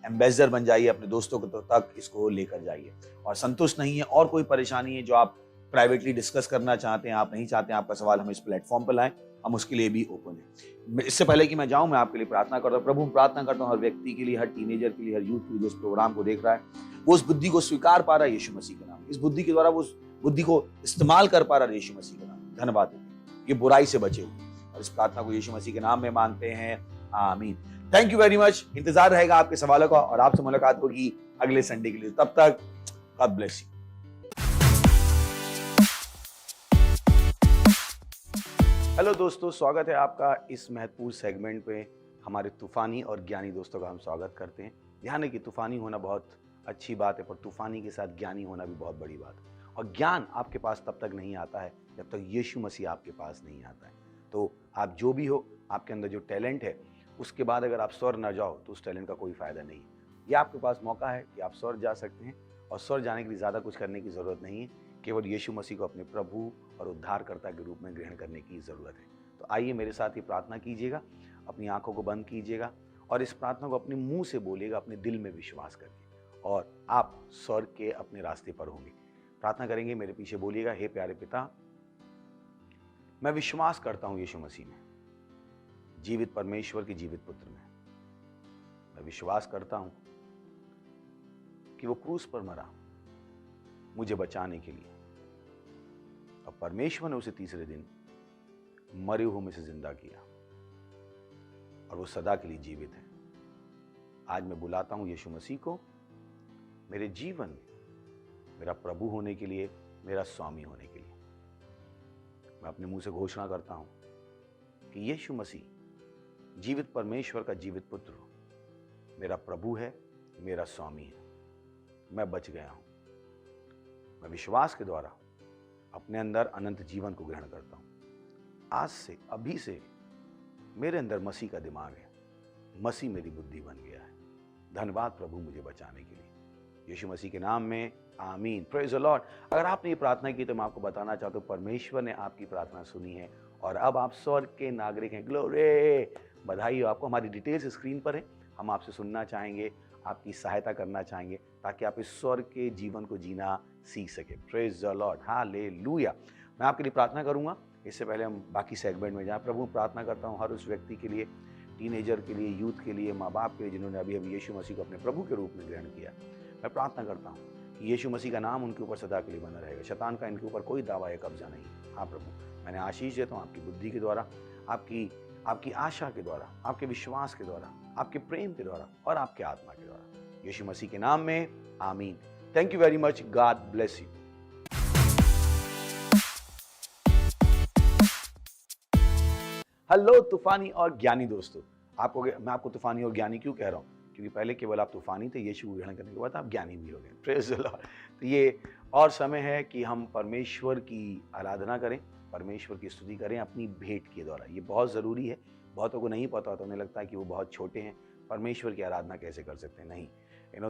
एम्बेसडर बन जाइए, अपने दोस्तों को तक इसको लेकर जाइए। और संतुष्ट नहीं है और कोई परेशानी है जो आप प्राइवेटली डिस्कस करना चाहते हैं, आप नहीं चाहते हैं आपका सवाल हम इस प्लेटफॉर्म पर लाएं, हम उसके लिए भी ओपन है। इससे पहले कि मैं जाऊं, मैं आपके लिए प्रार्थना करता हूं। प्रभु, प्रार्थना करता हूं हर व्यक्ति के लिए, हर टीनेजर के लिए, हर यूथ के लिए जो इस प्रोग्राम को देख रहा है, वो उस बुद्धि को स्वीकार पा रहा है यीशु मसीह के नाम, इस बुद्धि के द्वारा वो उस बुद्धि को इस्तेमाल कर पा रहा है यीशु मसीह के नाम। धन्यवाद देते, ये बुराई से बचे हुए, और इस प्रार्थना को यीशु मसीह के नाम में मांगते हैं, आमीन। Thank you very much. इंतजार रहेगा आपके सवालों का, और आपसे मुलाकात होगी अगले संडे के लिए। तब तक गॉड ब्लेस यू। हेलो दोस्तों, स्वागत है आपका इस महत्वपूर्ण सेगमेंट पे। हमारे तूफानी और ज्ञानी दोस्तों का हम स्वागत करते हैं। ध्यान है कि तूफानी होना बहुत अच्छी बात है, पर तूफानी के साथ ज्ञानी होना भी बहुत बड़ी बात है। और ज्ञान आपके पास तब तक नहीं आता है जब तक यीशु मसीह आपके पास नहीं आता है। तो आप जो भी हो, आपके अंदर जो टैलेंट है, उसके बाद अगर आप स्वर्ग न जाओ तो उस टैलेंट का कोई फायदा नहीं है। ये आपके पास मौका है कि आप स्वर्ग जा सकते हैं, और स्वर्ग जाने के लिए ज़्यादा कुछ करने की ज़रूरत नहीं है, केवल यीशु मसीह को अपने प्रभु और उद्धारकर्ता के रूप में ग्रहण करने की ज़रूरत है। तो आइए मेरे साथ ये प्रार्थना कीजिएगा, अपनी आंखों को बंद कीजिएगा, और इस प्रार्थना को अपने मुंह से बोलिएगा, अपने दिल में विश्वास करके, और आप स्वर्ग के अपने रास्ते पर होंगे। प्रार्थना करेंगे, मेरे पीछे बोलिएगा। हे प्यारे पिता, मैं विश्वास करता हूँ यीशु मसीह में, जीवित परमेश्वर के जीवित पुत्र में। मैं विश्वास करता हूँ कि वो क्रूस पर मरा मुझे बचाने के लिए, और परमेश्वर ने उसे तीसरे दिन मरे हुए में से जिंदा किया, और वो सदा के लिए जीवित है। आज मैं बुलाता हूं यीशु मसीह को मेरे जीवन में मेरा प्रभु होने के लिए, मेरा स्वामी होने के लिए। मैं अपने मुंह से घोषणा करता हूं कि यीशु मसीह जीवित परमेश्वर का जीवित पुत्र मेरा प्रभु है, मेरा स्वामी है। मैं बच गया हूं, मैं विश्वास के द्वारा अपने अंदर अनंत जीवन को ग्रहण करता हूँ। आज से, अभी से मेरे अंदर मसीह का दिमाग है, मसीह मेरी बुद्धि बन गया है। धन्यवाद प्रभु मुझे बचाने के लिए, यीशु मसीह के नाम में आमीन। Praise the Lord. अगर आपने ये प्रार्थना की तो मैं आपको बताना चाहता हूँ परमेश्वर ने आपकी प्रार्थना सुनी है और अब आप स्वर्ग के नागरिक हैं। ग्लोरी, बधाई हो आपको। हमारी डिटेल्स स्क्रीन पर है, हम आपसे सुनना चाहेंगे, आपकी सहायता करना चाहेंगे ताकि आप इस स्वर्ग के जीवन को जीना सीख सके। Praise the Lord, hallelujah. मैं आपके लिए प्रार्थना करूंगा। इससे पहले हम बाकी सेगमेंट में जाएं, प्रभु प्रार्थना करता हूं हर उस व्यक्ति के लिए, टीनेजर के लिए, यूथ के लिए, माँ बाप के लिए जिन्होंने अभी अभी यीशु मसीह को अपने प्रभु के रूप में ग्रहण किया। मैं प्रार्थना करता हूँ कि यीशु मसीह का नाम उनके ऊपर सदा के लिए बना रहेगा, शैतान का इनके ऊपर कोई दावा या कब्जा नहीं। हाँ प्रभु, मैंने आशीष देता हूँ आपकी बुद्धि के द्वारा, आपकी आशा के द्वारा, आपके विश्वास के द्वारा, आपके प्रेम के द्वारा और आपके आत्मा के द्वारा, यीशु मसीह के नाम में आमीन। Thank you very much, God bless you. Hello तूफानी और ज्ञानी दोस्तों, मैं आपको तूफानी और ज्ञानी क्यों कह रहा हूँ? क्योंकि पहले केवल आप तूफानी थे, यीशु को ग्रहण करने के बाद आप ज्ञानी भी हो गए। Praise the Lord. तो ये और समय है कि हम परमेश्वर की आराधना करें, परमेश्वर की स्तुति करें अपनी भेंट के द्वारा। ये बहुत ज़रूरी है। बहुतों को नहीं पता होता, उन्हें लगता है कि वो बहुत छोटे हैं, परमेश्वर की आराधना कैसे कर सकते हैं। नहीं,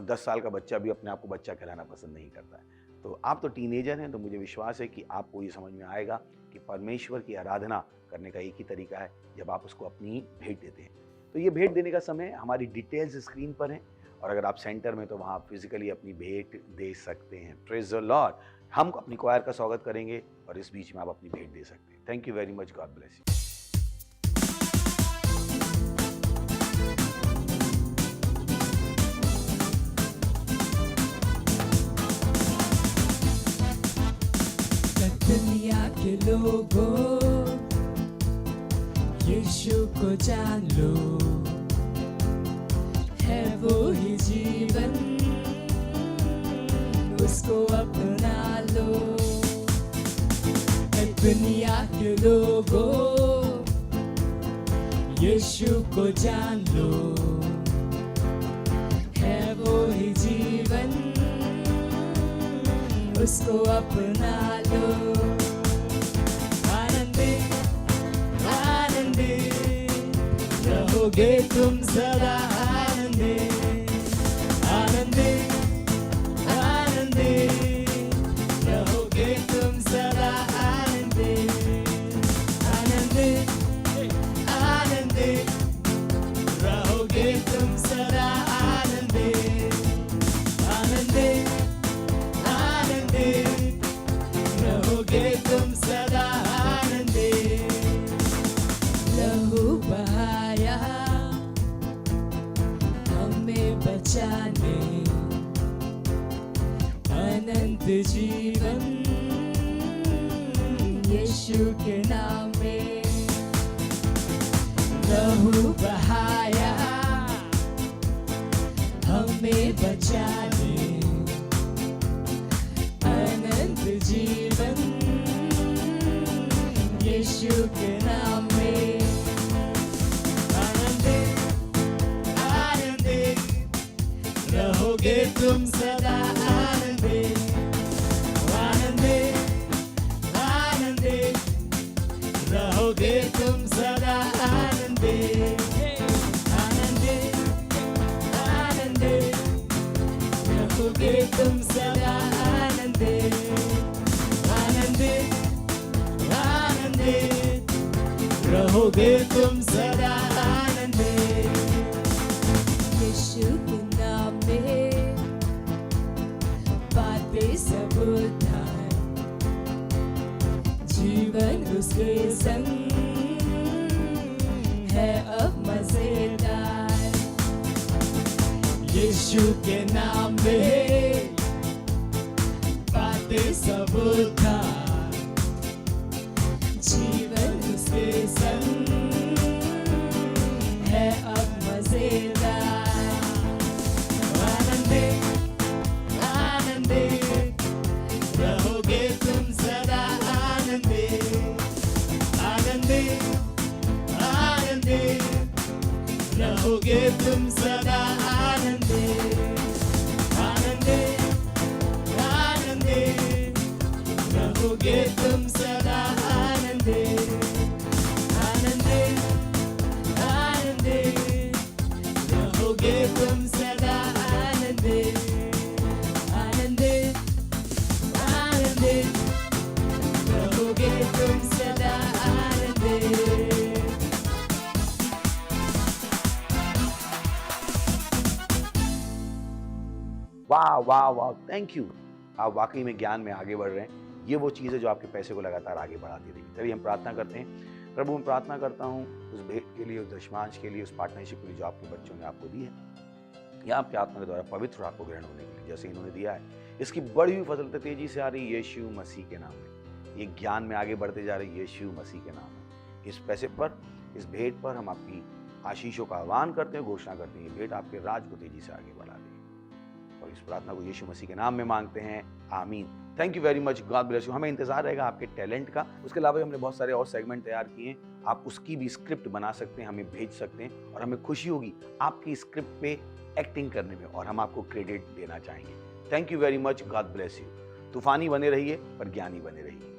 10 साल का बच्चा भी अपने आप को बच्चा कहलाना पसंद नहीं करता है। तो आप तो टीनेजर हैं, तो मुझे विश्वास है कि आपको ये समझ में आएगा कि परमेश्वर की आराधना करने का एक ही तरीका है, जब आप उसको अपनी भेंट देते हैं। तो ये भेंट देने का समय, हमारी डिटेल्स स्क्रीन पर हैं और अगर आप सेंटर में तो वहाँ फिजिकली अपनी भेंट दे सकते हैं। Praise the Lord. हम अपनी क्वायर का स्वागत करेंगे और इस बीच में आप अपनी भेंट दे सकते हैं। Thank you very much, God bless you. दुनिया के लोगों, यीशु को जान लो, है वो ही जीवन, उसको अपना लो। है दुनिया के लोगों, यीशु को जान लो, है वो ही जीवन, उसको अपना लो। रहोगे तुम सदा आनंदित, आनंदित, आनंदित, रहोगे तुम सदा आनंदित, आनंदित, आनंदित, रहोगे तुम सदा आनंदित, आनंदित, आनंदित, रहोगे तुम सदा आनंदित। लहू बहाया हमें बचाने, अनंत जीवन यीशु के नाम में। लहू बहाया हमें बचाने, अनंत जीवन यीशु के नाम में। रहोगे तुम सदा आनंदित, आनंदित, आनंदित, रहोगे तुम सदा आनंदित, आनंदित, आनंदित, रहोगे तुम सदा आनंदित, आनंदित, आनंदित, रहोगे तुम सदा आनंदित। यीशु के नाम में बातें सब उद्धार, जीवन उसके संग है अब मजेदार। यीशु के नाम में बातें सब उद्धार, जीवन उसके संग है अब मजेदार। रहोगे तुम सदा आनंदित, आनंदित, आनंदित, रहोगे तुम सदा आनंदित, आनंदित, आनंदित, रहोगे तुम सदा आनंदे आनंदे आनंदे रहोगे तुम सदा आनंदे आनंदे आनंदे रहोगे तुम सदा आनंदे वाह वाह वाह, थैंक यू। आप वाकई में ज्ञान में आगे बढ़ रहे हैं। ये वो चीज़ है जो आपके पैसे को लगातार आगे बढ़ाती रहेगी। चलिए हम प्रार्थना करते हैं। प्रभु मैं प्रार्थना करता हूँ उस भेंट के लिए, उस दशमांश के लिए, उस पार्टनरशिप के लिए जो आपके बच्चों ने आपको दी है, या आपके आत्मा के द्वारा पवित्र आपको ग्रहण होने के लिए जैसे इन्होंने दिया है, इसकी बढ़ी हुई फसल तेजी से आ रही यीशु मसीह के नाम में। ये ज्ञान में आगे बढ़ते जा रही यीशु मसीह के नाम में। इस पैसे पर, इस भेंट पर हम आपकी आशीषों का आह्वान करते हैं, घोषणा करते हैं, ये भेंट आपके राज को तेजी से आगे बढ़ा देगी। और इस प्रार्थना को यीशु मसीह के नाम में मांगते हैं, आमीन। Thank you very much, God bless you. हमें इंतजार रहेगा आपके टैलेंट का। उसके अलावा हमने बहुत सारे और सेगमेंट तैयार किए हैं, आप उसकी भी स्क्रिप्ट बना सकते हैं, हमें भेज सकते हैं, और हमें खुशी होगी आपकी स्क्रिप्ट पे एक्टिंग करने में, और हम आपको क्रेडिट देना चाहेंगे। Thank you very much, God bless you. तूफानी बने रहिए पर ज्ञानी बने रहिए।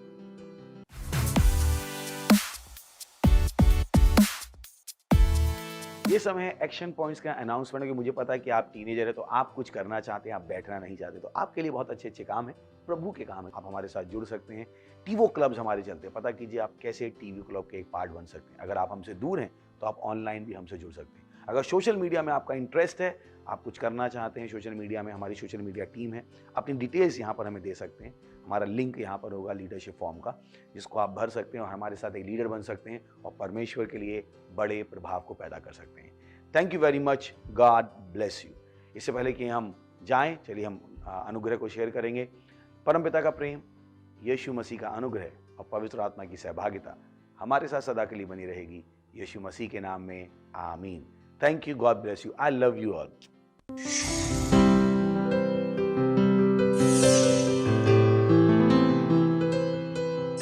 ये समय है एक्शन पॉइंट्स का अनाउंसमेंट, कि मुझे पता है कि आप टीनेजर है तो आप कुछ करना चाहते हैं, आप बैठना नहीं चाहते, तो आपके लिए बहुत अच्छे अच्छे काम है, प्रभु के काम है। आप हमारे साथ जुड़ सकते हैं। टीवो क्लब्स हमारे चलते हैं, पता कीजिए आप कैसे टीवी क्लब के एक पार्ट बन सकते हैं। अगर आप हमसे दूर हैं तो आप ऑनलाइन भी हमसे जुड़ सकते हैं। अगर सोशल मीडिया में आपका इंटरेस्ट है, आप कुछ करना चाहते हैं सोशल मीडिया में, हमारी सोशल मीडिया टीम है, अपनी डिटेल्स यहाँ पर हमें दे सकते हैं। हमारा लिंक यहाँ पर होगा लीडरशिप फॉर्म का, जिसको आप भर सकते हैं और हमारे साथ एक लीडर बन सकते हैं और परमेश्वर के लिए बड़े प्रभाव को पैदा कर सकते हैं। Thank you very much, God bless you. इससे पहले कि हम जाएं, चलिए हम अनुग्रह को शेयर करेंगे। परमपिता का प्रेम, यीशु मसीह का अनुग्रह और पवित्र आत्मा की सहभागिता हमारे साथ सदा के लिए बनी रहेगी, यीशु मसीह के नाम में, आमीन। Thank you, God bless you, I love you all.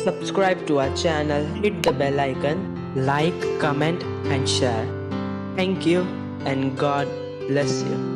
Subscribe to our channel, hit the bell icon, like, comment and share. Thank you and God bless you.